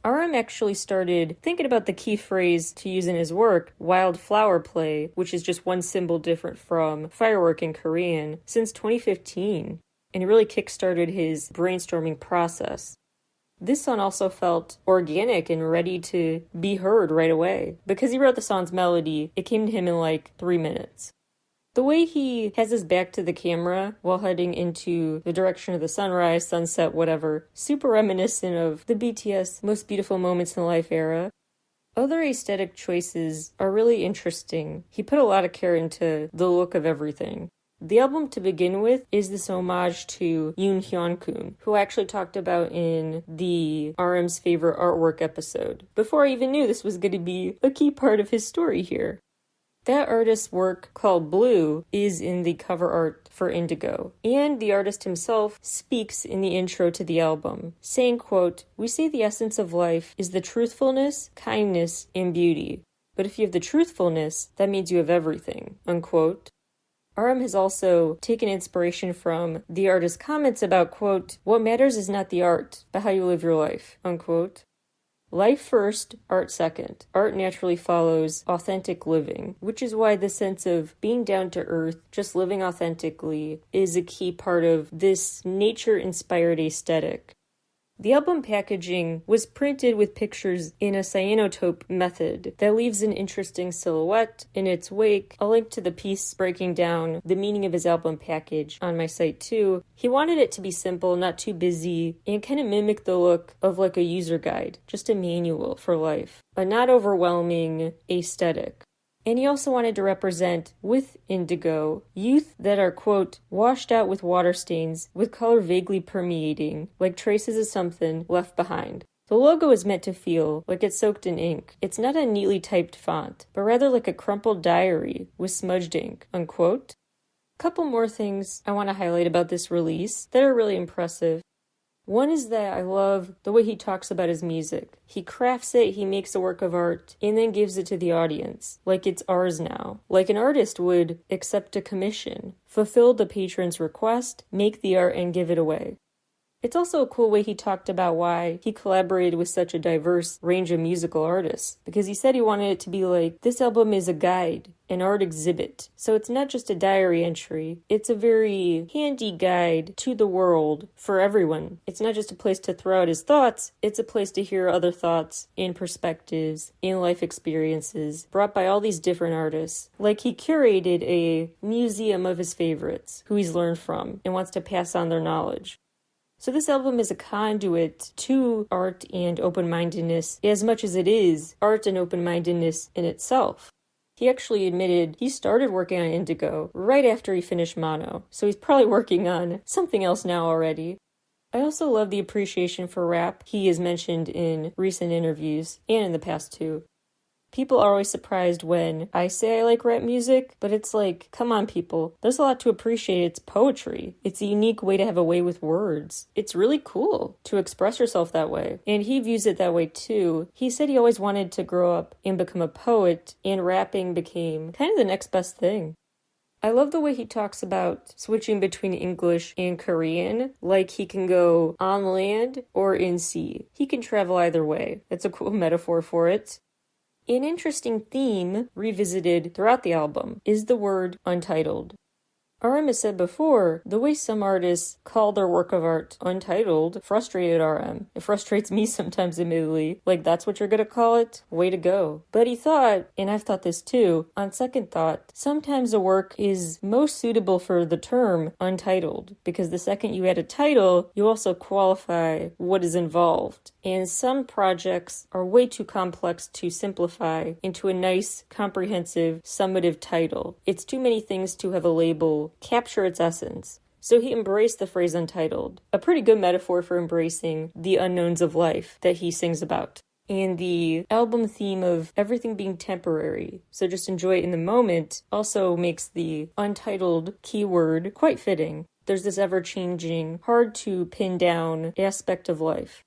RM actually started thinking about the key phrase to use in his work, wildflower play, which is just one symbol different from firework in Korean, since 2015, and it really kickstarted his brainstorming process. This song also felt organic and ready to be heard right away. Because he wrote the song's melody, it came to him in like 3 minutes. The way he has his back to the camera while heading into the direction of the sunrise, sunset, whatever, super reminiscent of the BTS Most Beautiful Moments in Life era. Other aesthetic choices are really interesting. He put a lot of care into the look of everything. The album to begin with is this homage to Yoon Hyun-kun, who I actually talked about in the RM's favorite artwork episode, before I even knew this was going to be a key part of his story here. That artist's work, called Blue, is in the cover art for Indigo, and the artist himself speaks in the intro to the album, saying, quote, "We say the essence of life is the truthfulness, kindness, and beauty. But if you have the truthfulness, that means you have everything," unquote. RM has also taken inspiration from the artist's comments about, quote, "What matters is not the art, but how you live your life," unquote. Life first, art second. Art naturally follows authentic living, which is why the sense of being down to earth, just living authentically, is a key part of this nature-inspired aesthetic. The album packaging was printed with pictures in a cyanotype method that leaves an interesting silhouette in its wake. I'll link to the piece breaking down the meaning of his album package on my site too. He wanted it to be simple, not too busy, and kind of mimic the look of like a user guide, just a manual for life, a not overwhelming aesthetic. And he also wanted to represent, with indigo, youth that are, quote, washed out with water stains, with color vaguely permeating, like traces of something left behind. The logo is meant to feel like it's soaked in ink. It's not a neatly typed font, but rather like a crumpled diary with smudged ink, unquote. A couple more things I want to highlight about this release that are really impressive. One is that I love the way he talks about his music. He crafts it, he makes a work of art, and then gives it to the audience, like it's ours now. Like an artist would accept a commission, fulfill the patron's request, make the art, and give it away. It's also a cool way he talked about why he collaborated with such a diverse range of musical artists, because he said he wanted it to be like, this album is a guide, an art exhibit. So it's not just a diary entry, it's a very handy guide to the world for everyone. It's not just a place to throw out his thoughts, it's a place to hear other thoughts and perspectives and life experiences brought by all these different artists. Like he curated a museum of his favorites, who he's learned from, and wants to pass on their knowledge. So this album is a conduit to art and open-mindedness as much as it is art and open-mindedness in itself. He actually admitted he started working on Indigo right after he finished Mono, so he's probably working on something else now already. I also love the appreciation for rap he has mentioned in recent interviews, and in the past too. People are always surprised when I say I like rap music, but it's like, come on people, there's a lot to appreciate. It's poetry. It's a unique way to have a way with words. It's really cool to express yourself that way. And he views it that way too. He said he always wanted to grow up and become a poet, and rapping became kind of the next best thing. I love the way he talks about switching between English and Korean, like he can go on land or in sea. He can travel either way. That's a cool metaphor for it. An interesting theme revisited throughout the album is the word untitled. RM has said before, the way some artists call their work of art untitled frustrated RM. It frustrates me sometimes, admittedly. Like, that's what you're gonna call it? Way to go. But he thought, and I've thought this too, on second thought, sometimes a work is most suitable for the term untitled, because the second you add a title, you also qualify what is involved. And some projects are way too complex to simplify into a nice, comprehensive, summative title. It's too many things to have a label capture its essence. So he embraced the phrase untitled, a pretty good metaphor for embracing the unknowns of life that he sings about. And the album theme of everything being temporary, so just enjoy it in the moment, also makes the untitled keyword quite fitting. There's this ever-changing, hard-to-pin-down aspect of life.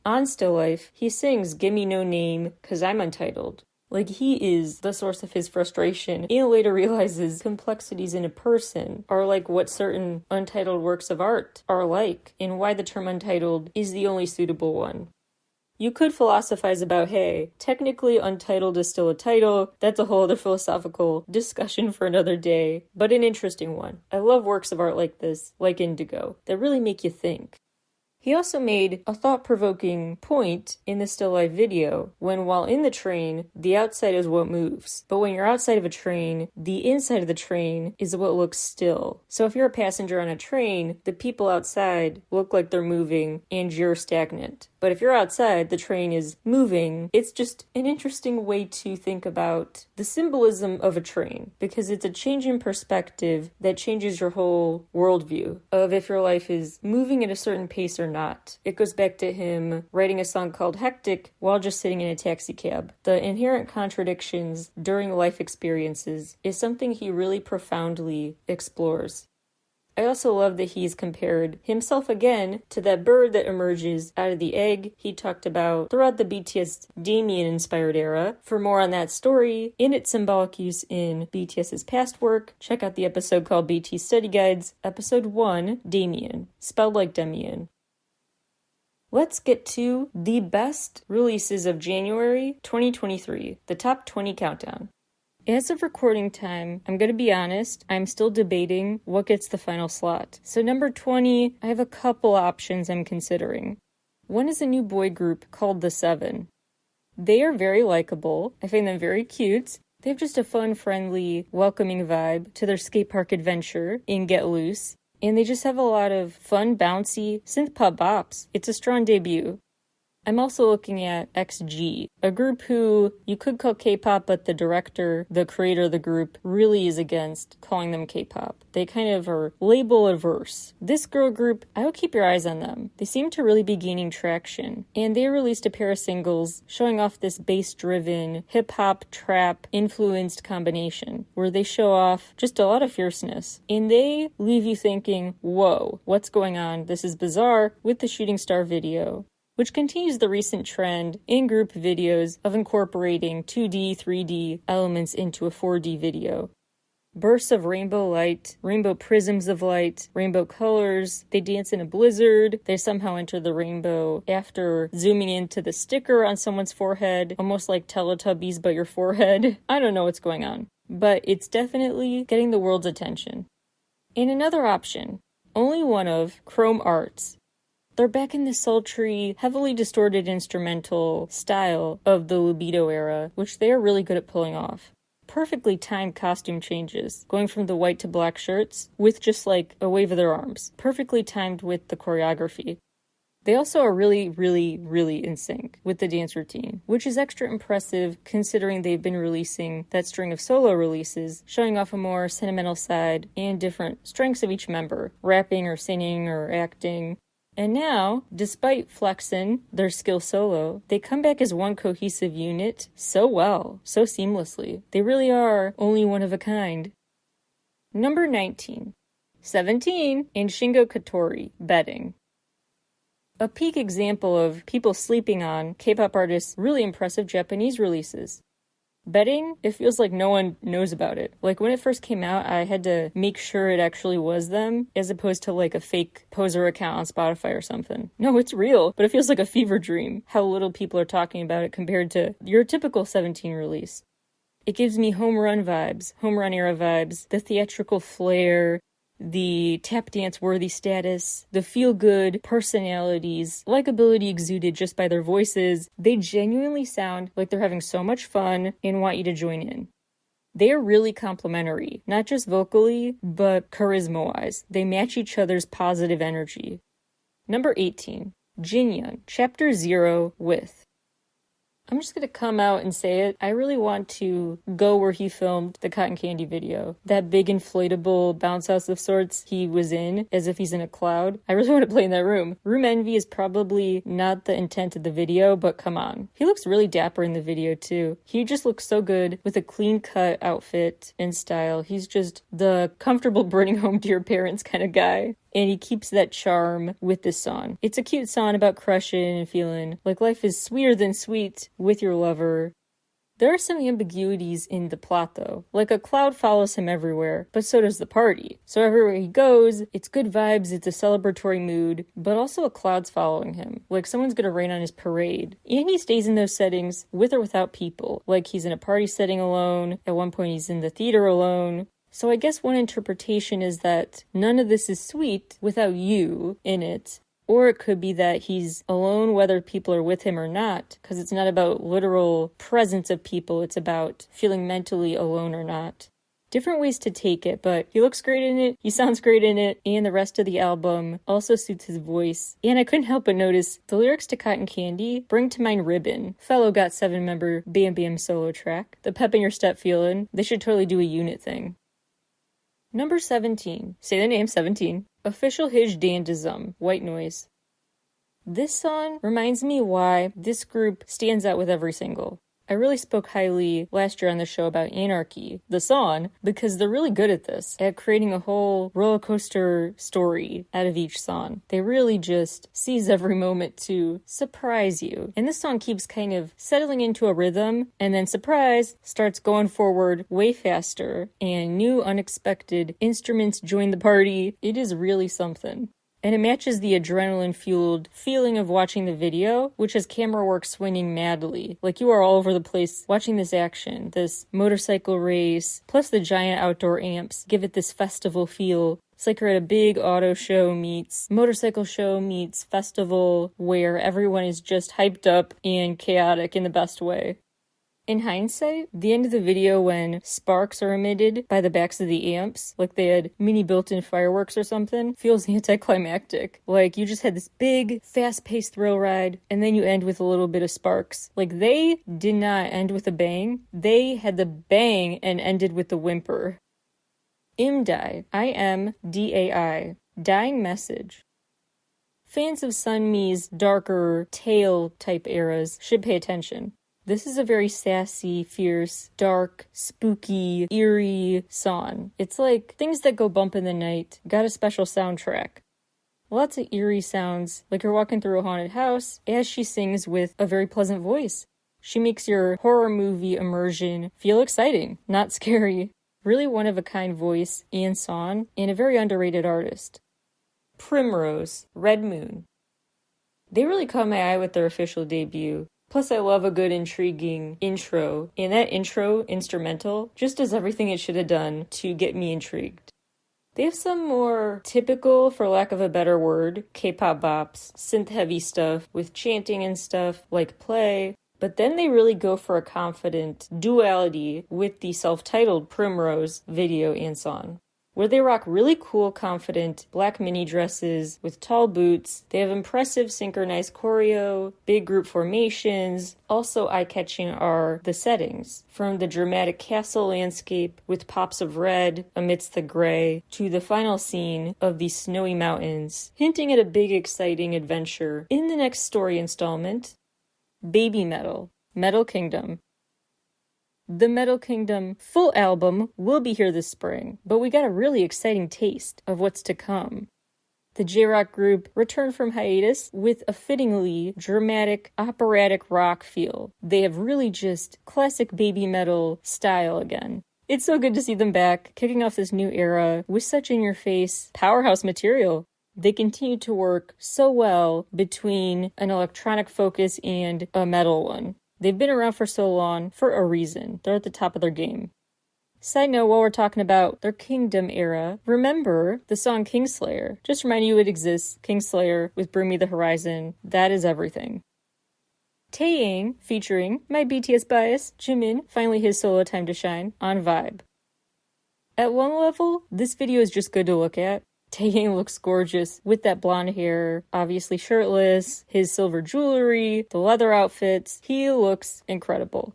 On Still Life, he sings "Gimme No Name, 'Cause I'm Untitled." Like he is the source of his frustration, and later realizes complexities in a person are like what certain untitled works of art are like, and why the term untitled is the only suitable one. You could philosophize about, hey, technically untitled is still a title. That's a whole other philosophical discussion for another day, but an interesting one. I love works of art like this, like Indigo, that really make you think. He also made a thought-provoking point in the Still Life video when, while in the train, the outside is what moves. But when you're outside of a train, the inside of the train is what looks still. So if you're a passenger on a train, the people outside look like they're moving and you're stagnant. But if you're outside, the train is moving. It's just an interesting way to think about the symbolism of a train, because it's a change in perspective that changes your whole worldview of if your life is moving at a certain pace or not. It goes back to him writing a song called Hectic while just sitting in a taxi cab. The inherent contradictions during life experiences is something he really profoundly explores. I also love that he's compared himself again to that bird that emerges out of the egg he talked about throughout the BTS Damien-inspired era. For more on that story and its symbolic use in BTS's past work, check out the episode called BT Study Guides, Episode 1, Damien, spelled like Demian. Let's get to the best releases of January 2023, the top 20 countdown. As of recording time, I'm going to be honest, I'm still debating what gets the final slot. So number 20, I have a couple options I'm considering. One is a new boy group called The Seven. They are very likable. I find them very cute. They have just a fun, friendly, welcoming vibe to their skate park adventure in Get Loose. And they just have a lot of fun, bouncy synth-pop bops. It's a strong debut. I'm also looking at XG, a group who you could call K-pop, but the director, the creator of the group, really is against calling them K-pop. They kind of are label averse. This girl group, I would keep your eyes on them. They seem to really be gaining traction. And they released a pair of singles showing off this bass-driven, hip-hop, trap-influenced combination, where they show off just a lot of fierceness. And they leave you thinking, whoa, what's going on? This is bizarre, with the Shooting Star video, which continues the recent trend in group videos of incorporating 2D, 3D elements into a 4D video. Bursts of rainbow light, rainbow prisms of light, rainbow colors. They dance in a blizzard. They somehow enter the rainbow after zooming into the sticker on someone's forehead, almost like Teletubbies but your forehead. I don't know what's going on, but it's definitely getting the world's attention. And another option, only one of Chrome Arts. They're back in the sultry, heavily distorted instrumental style of the Libido era, which they are really good at pulling off. Perfectly timed costume changes, going from the white to black shirts, with just like a wave of their arms. Perfectly timed with the choreography. They also are really, really, really in sync with the dance routine, which is extra impressive considering they've been releasing that string of solo releases, showing off a more sentimental side and different strengths of each member, rapping or singing or acting. And now, despite flexing their skill solo, they come back as one cohesive unit so well, so seamlessly. They really are only one of a kind. Number 19. 17 and Shingo Katori, Betting. A peak example of people sleeping on K-pop artists' really impressive Japanese releases. Betting, it feels like no one knows about it. Like when it first came out, I had to make sure it actually was them, as opposed to like a fake poser account on Spotify or something. No, it's real, but it feels like a fever dream, how little people are talking about it compared to your typical 17 release. It gives me home run vibes, home run era vibes, the theatrical flair, the tap dance worthy status, the feel good personalities, likability exuded just by their voices. They genuinely sound like they're having so much fun and want you to join in. They are really complementary, not just vocally, but charisma-wise. They match each other's positive energy. Number 18, Jinyoung, Chapter 0 with. I'm just going to come out and say it. I really want to go where he filmed the Cotton Candy video. That big inflatable bounce house of sorts he was in, as if he's in a cloud. I really want to play in that room. Room envy is probably not the intent of the video, but come on. He looks really dapper in the video too. He just looks so good with a clean-cut outfit and style. He's just the comfortable bringing home to your parents kind of guy. And he keeps that charm with this song. It's a cute song about crushing and feeling like life is sweeter than sweet with your lover. There are some ambiguities in the plot though. Like a cloud follows him everywhere, but so does the party. So everywhere he goes, it's good vibes, it's a celebratory mood, but also a cloud's following him. Like someone's gonna rain on his parade. And he stays in those settings with or without people. Like he's in a party setting alone, at one point he's in the theater alone. So I guess one interpretation is that none of this is sweet without you in it. Or it could be that he's alone whether people are with him or not, because it's not about literal presence of people, it's about feeling mentally alone or not. Different ways to take it, but he looks great in it, he sounds great in it, and the rest of the album also suits his voice. And I couldn't help but notice the lyrics to Cotton Candy bring to mind Ribbon, fellow GOT7 member Bam Bam solo track. The pep in your step feeling, they should totally do a unit thing. Number 17. Say the name, 17. Official Hij Dandism, White Noise. This song reminds me why this group stands out with every single. I really spoke highly last year on the show about Anarchy, the song, because they're really good at this, at creating a whole roller coaster story out of each song. They really just seize every moment to surprise you. And this song keeps kind of settling into a rhythm, and then surprise, starts going forward way faster, and new unexpected instruments join the party. It is really something. And it matches the adrenaline-fueled feeling of watching the video, which has camera work swinging madly. Like you are all over the place watching this action, this motorcycle race, plus the giant outdoor amps give it this festival feel. It's like you're at a big auto show meets motorcycle show meets festival where everyone is just hyped up and chaotic in the best way. In hindsight, the end of the video when sparks are emitted by the backs of the amps, like they had mini built-in fireworks or something, feels anticlimactic. Like you just had this big, fast-paced thrill ride, and then you end with a little bit of sparks. Like they did not end with a bang. They had the bang and ended with the whimper. Imdai, I-M-D-A-I, dying message. Fans of Sunmi's darker, tail-type eras should pay attention. This is a very sassy, fierce, dark, spooky, eerie song. It's like things that go bump in the night, got a special soundtrack. Lots of eerie sounds, like you're walking through a haunted house, as she sings with a very pleasant voice. She makes your horror movie immersion feel exciting, not scary. Really one-of-a-kind voice and song, and a very underrated artist. Primrose, Red Moon. They really caught my eye with their official debut. Plus, I love a good, intriguing intro, and that intro instrumental just does everything it should have done to get me intrigued. They have some more typical, for lack of a better word, K-pop bops, synth-heavy stuff with chanting and stuff like Play, but then they really go for a confident duality with the self-titled Primrose video and song, where they rock really cool, confident black mini dresses with tall boots. They have impressive synchronized choreo, big group formations. Also eye-catching are the settings, from the dramatic castle landscape with pops of red amidst the gray to the final scene of the snowy mountains, hinting at a big, exciting adventure in the next story installment. Baby Metal, Metal Kingdom. The Metal Kingdom full album will be here this spring, but we got a really exciting taste of what's to come. The J-Rock group returned from hiatus with a fittingly dramatic, operatic rock feel. They have really just classic baby metal style again. It's so good to see them back, kicking off this new era with such in-your-face powerhouse material. They continue to work so well between an electronic focus and a metal one. They've been around for so long for a reason. They're at the top of their game. Side note, while we're talking about their Kingdom era, remember the song Kingslayer. Just remind you it exists. Kingslayer with Bring Me the Horizon. That is everything. Taeyang featuring my BTS bias, Jimin, finally his solo time to shine, on Vibe. At one level, this video is just good to look at. Taeyang looks gorgeous with that blonde hair, obviously shirtless, his silver jewelry, the leather outfits. He looks incredible.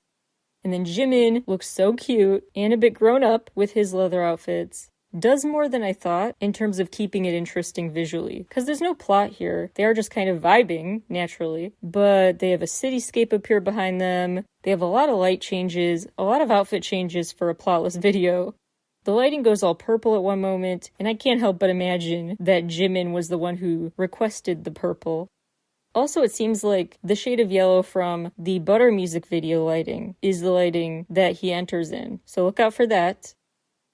And then Jimin looks so cute and a bit grown up with his leather outfits. Does more than I thought in terms of keeping it interesting visually. Because there's no plot here. They are just kind of vibing, naturally. But they have a cityscape appear behind them. They have a lot of light changes, a lot of outfit changes for a plotless video. The lighting goes all purple at one moment, and I can't help but imagine that Jimin was the one who requested the purple. Also, it seems like the shade of yellow from the Butter music video lighting is the lighting that he enters in, so look out for that.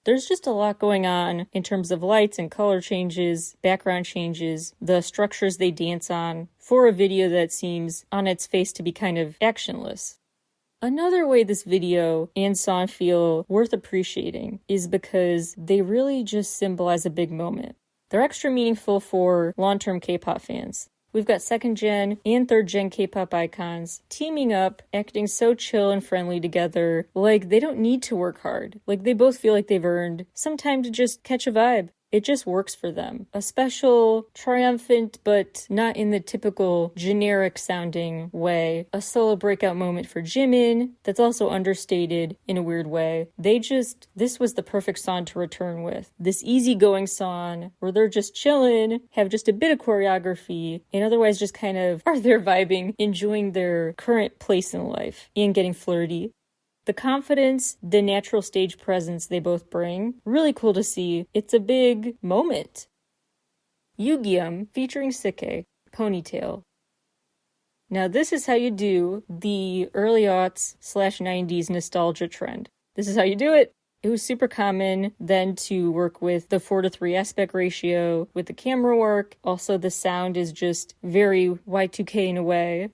There's just a lot going on in terms of lights and color changes, background changes, the structures they dance on, for a video that seems on its face to be kind of actionless. Another way this video and song feel worth appreciating is because they really just symbolize a big moment. They're extra meaningful for long-term K-pop fans. We've got second-gen and third-gen K-pop icons teaming up, acting so chill and friendly together, like they don't need to work hard. Like they both feel like they've earned some time to just catch a vibe. It just works for them. A special, triumphant, but not in the typical generic-sounding way. A solo breakout moment for Jimin that's also understated in a weird way. This was the perfect song to return with. This easygoing song where they're just chilling, have just a bit of choreography, and otherwise just kind of are there vibing, enjoying their current place in life, and getting flirty. The confidence, the natural stage presence they both bring, really cool to see. It's a big moment. Yugyeom featuring Sike, Ponytail. Now this is how you do the early aughts / 90s nostalgia trend. This is how you do it. It was super common then to work with the 4:3 aspect ratio with the camera work. Also, the sound is just very Y2K in a way.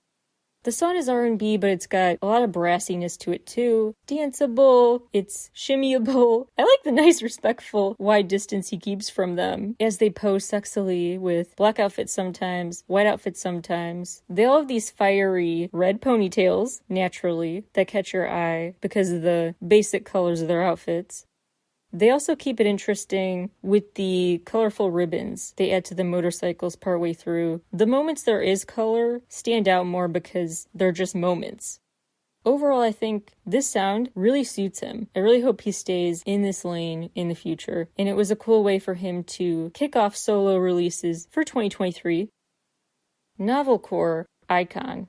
The song is R&B, but it's got a lot of brassiness to it too. Danceable, it's shimmyable. I like the nice, respectful, wide distance he keeps from them as they pose sexily with black outfits sometimes, white outfits sometimes. They all have these fiery red ponytails, naturally, that catch your eye because of the basic colors of their outfits. They also keep it interesting with the colorful ribbons they add to the motorcycles partway through. The moments there is color stand out more because they're just moments. Overall, I think this sound really suits him. I really hope he stays in this lane in the future. And it was a cool way for him to kick off solo releases for 2023. Novelcore Icon.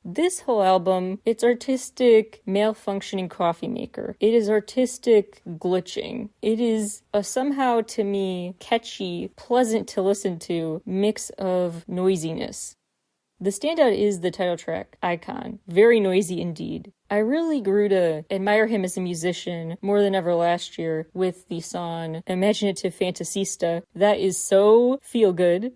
This whole album, it's artistic malfunctioning coffee maker. It is artistic glitching. It is a somehow, to me, catchy, pleasant to listen to mix of noisiness. The standout is the title track, Icon. Very noisy indeed. I really grew to admire him as a musician more than ever last year with the song Imaginative Fantasista. That is so feel-good.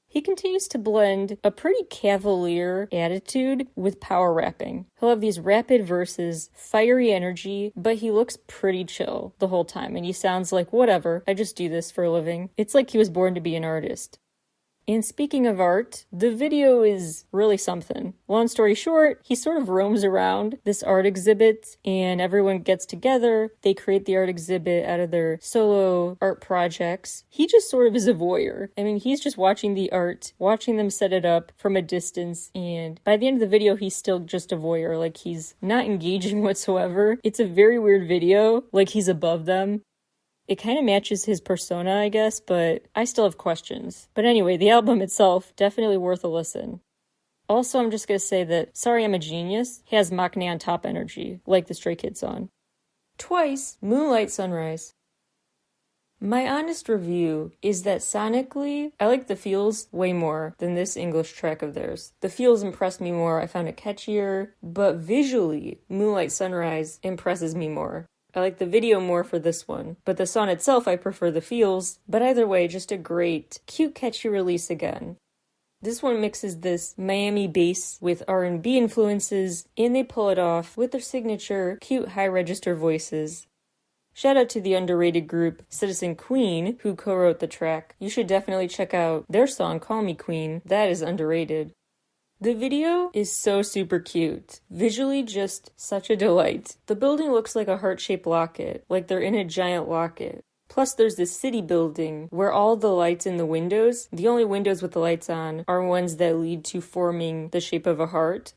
He continues to blend a pretty cavalier attitude with power rapping. He'll have these rapid verses, fiery energy, but he looks pretty chill the whole time, and he sounds like, whatever, I just do this for a living. It's like he was born to be an artist. And speaking of art, the video is really something. Long story short, he sort of roams around this art exhibit and everyone gets together. They create the art exhibit out of their solo art projects. He just sort of is a voyeur. I mean, he's just watching the art, watching them set it up from a distance. And by the end of the video, he's still just a voyeur. Like, he's not engaging whatsoever. It's a very weird video. Like, he's above them. It kind of matches his persona, I guess, but I still have questions. But anyway, the album itself, definitely worth a listen. Also, I'm just going to say that Sorry I'm a Genius has Maknae on top energy, like the Stray Kids song. Twice, Moonlight Sunrise. My honest review is that sonically, I like the feels way more than this English track of theirs. The feels impressed me more, I found it catchier, but visually, Moonlight Sunrise impresses me more. I like the video more for this one, but the song itself I prefer the feels, but either way, just a great, cute, catchy release again. This one mixes this Miami bass with R&B influences, and they pull it off with their signature, cute, high-register voices. Shout out to the underrated group Citizen Queen, who co-wrote the track. You should definitely check out their song, Call Me Queen. That is underrated. The video is so super cute. Visually just such a delight. The building looks like a heart-shaped locket, like they're in a giant locket. Plus there's this city building where all the lights in the windows, the only windows with the lights on, are ones that lead to forming the shape of a heart.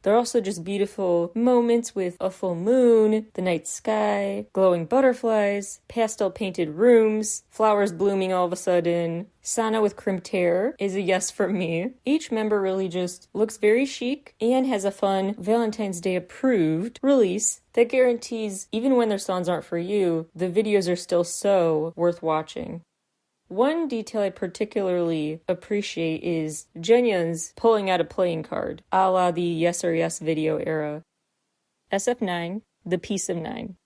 There are also just beautiful moments with a full moon, the night sky, glowing butterflies, pastel painted rooms, flowers blooming all of a sudden. Sanha with crimped hair is a yes from me. Each member really just looks very chic and has a fun Valentine's Day approved release that guarantees even when their songs aren't for you, the videos are still so worth watching. One detail I particularly appreciate is Jeonyeon's pulling out a playing card, a la the Yes or Yes video era. SF9, The Piece of Nine.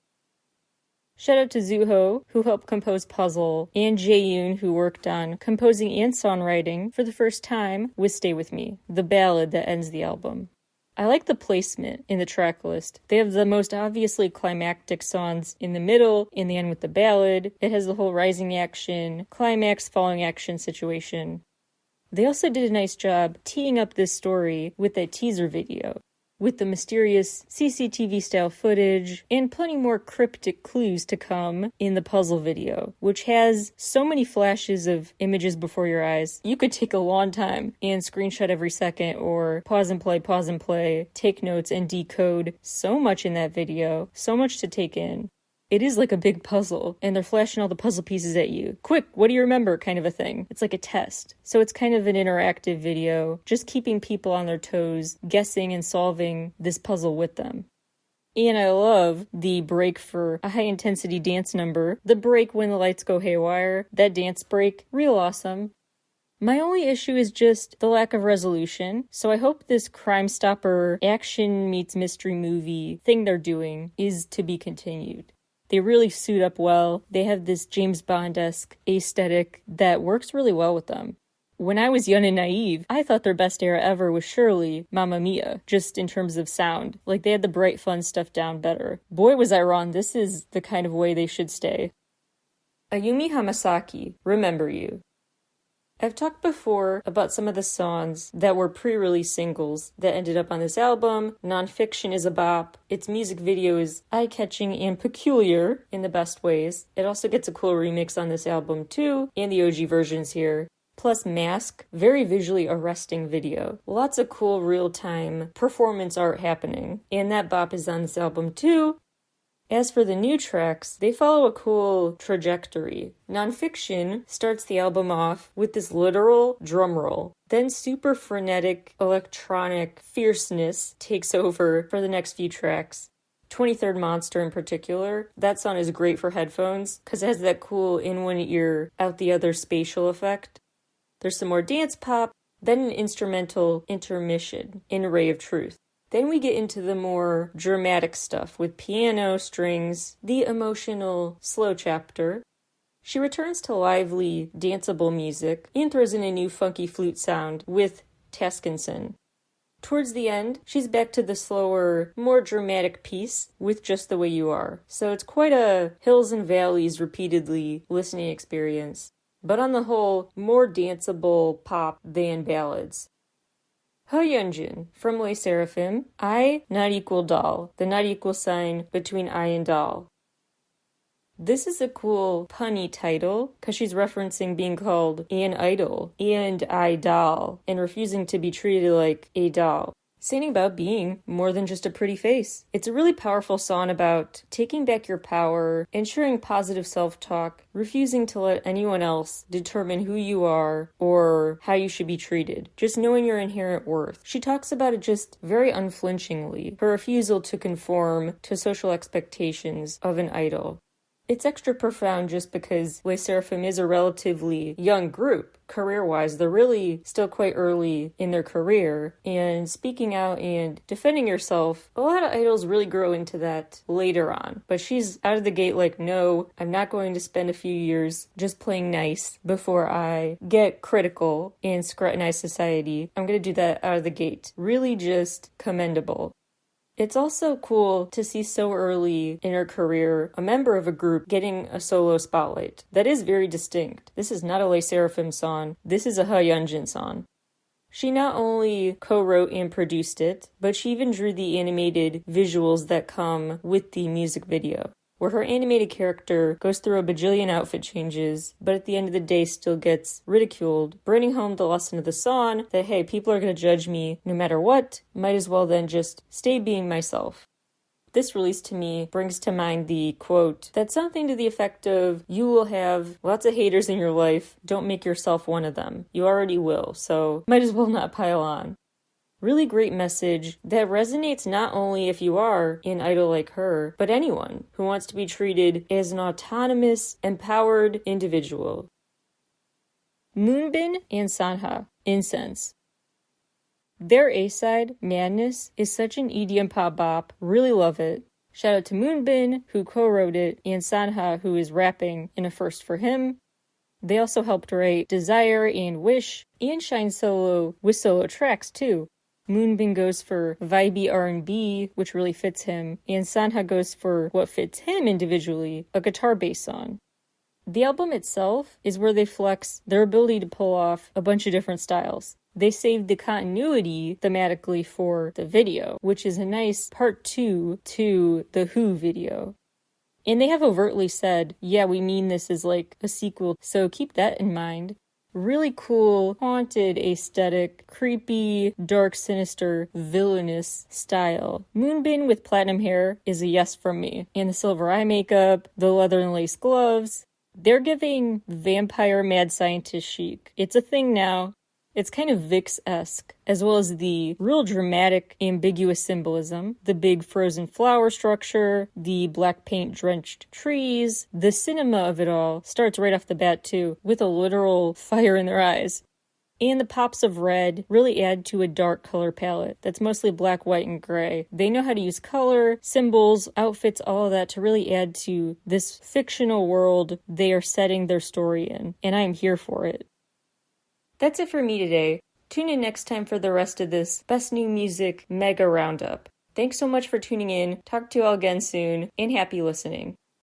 Shout out to Zuho, who helped compose Puzzle, and Jaeyoon, who worked on composing and songwriting for the first time with Stay With Me, the ballad that ends the album. I like the placement in the track list. They have the most obviously climactic songs in the middle, in the end with the ballad. It has the whole rising action, climax, falling action situation. They also did a nice job teeing up this story with that teaser video, with the mysterious CCTV-style footage, and plenty more cryptic clues to come in the puzzle video, which has so many flashes of images before your eyes. You could take a long time and screenshot every second, or pause and play, take notes and decode so much in that video, so much to take in. It is like a big puzzle, and they're flashing all the puzzle pieces at you. Quick, what do you remember? Kind of a thing. It's like a test. So it's kind of an interactive video, just keeping people on their toes, guessing and solving this puzzle with them. And I love the break for a high-intensity dance number. The break when the lights go haywire. That dance break, real awesome. My only issue is just the lack of resolution, so I hope this Crime Stopper action meets mystery movie thing they're doing is to be continued. They really suit up well. They have this James Bond-esque aesthetic that works really well with them. When I was young and naive, I thought their best era ever was surely Mamma Mia, just in terms of sound. Like, they had the bright, fun stuff down better. Boy, was I wrong. This is the kind of way they should stay. Ayumi Hamasaki, Remember You. I've talked before about some of the songs that were pre-release singles that ended up on this album. Nonfiction is a bop. Its music video is eye-catching and peculiar in the best ways. It also gets a cool remix on this album too, and the OG version's here. Plus Mask, very visually arresting video. Lots of cool real-time performance art happening. And that bop is on this album too. As for the new tracks, they follow a cool trajectory. Nonfiction starts the album off with this literal drum roll. Then super frenetic electronic fierceness takes over for the next few tracks. 23rd Monster in particular, that song is great for headphones because it has that cool in one ear, out the other spatial effect. There's some more dance pop, then an instrumental intermission in Ray of Truth. Then we get into the more dramatic stuff with piano, strings, the emotional slow chapter. She returns to lively, danceable music and throws in a new funky flute sound with Taskinson. Towards the end, she's back to the slower, more dramatic piece with Just the Way You Are. So it's quite a hills and valleys repeatedly listening experience. But on the whole, more danceable pop than ballads. Hyunjin from Les Seraphim, I not equal doll, the not equal sign between I and doll. This is a cool punny title because she's referencing being called an idol and I doll and refusing to be treated like a doll. Saying about being more than just a pretty face. It's a really powerful song about taking back your power, ensuring positive self-talk, refusing to let anyone else determine who you are or how you should be treated, just knowing your inherent worth. She talks about it just very unflinchingly, her refusal to conform to social expectations of an idol. It's extra profound just because Les Seraphim is a relatively young group, career-wise. They're really still quite early in their career, and speaking out and defending yourself, a lot of idols really grow into that later on. But she's out of the gate like, no, I'm not going to spend a few years just playing nice before I get critical and scrutinize society. I'm going to do that out of the gate. Really just commendable. It's also cool to see so early in her career a member of a group getting a solo spotlight. That is very distinct. This is not a Les Seraphim song. This is a Hyunjin song. She not only co-wrote and produced it, but she even drew the animated visuals that come with the music video, where her animated character goes through a bajillion outfit changes, but at the end of the day still gets ridiculed, bringing home the lesson of the song that, hey, people are going to judge me no matter what, might as well then just stay being myself. This release to me brings to mind the quote that's something to the effect of, you will have lots of haters in your life, don't make yourself one of them. You already will, so might as well not pile on. Really great message that resonates not only if you are an idol like her, but anyone who wants to be treated as an autonomous, empowered individual. moonbin&sanha, Incense. Their A-side, Madness, is such an EDM pop bop, really love it. Shout out to Moonbin, who co-wrote it, and Sanha, who is rapping in a first for him. They also helped write Desire and Wish, and shine solo with solo tracks too. Moonbin goes for vibey R&B, which really fits him, and Sanha goes for what fits him individually, a guitar-based song. The album itself is where they flex their ability to pull off a bunch of different styles. They saved the continuity thematically for the video, which is a nice part 2 to the Who video. And they have overtly said, yeah, we mean this is like a sequel, so keep that in mind. Really cool, haunted aesthetic, creepy, dark, sinister, villainous style. Moonbin with platinum hair is a yes from me. And the silver eye makeup, the leather and lace gloves. They're giving vampire mad scientist chic. It's a thing now. It's kind of Vix-esque, as well as the real dramatic, ambiguous symbolism, the big frozen flower structure, the black paint-drenched trees. The cinema of it all starts right off the bat, too, with a literal fire in their eyes. And the pops of red really add to a dark color palette that's mostly black, white, and gray. They know how to use color, symbols, outfits, all of that to really add to this fictional world they are setting their story in, and I am here for it. That's it for me today. Tune in next time for the rest of this Best New Music Mega Roundup. Thanks so much for tuning in. Talk to you all again soon, and happy listening.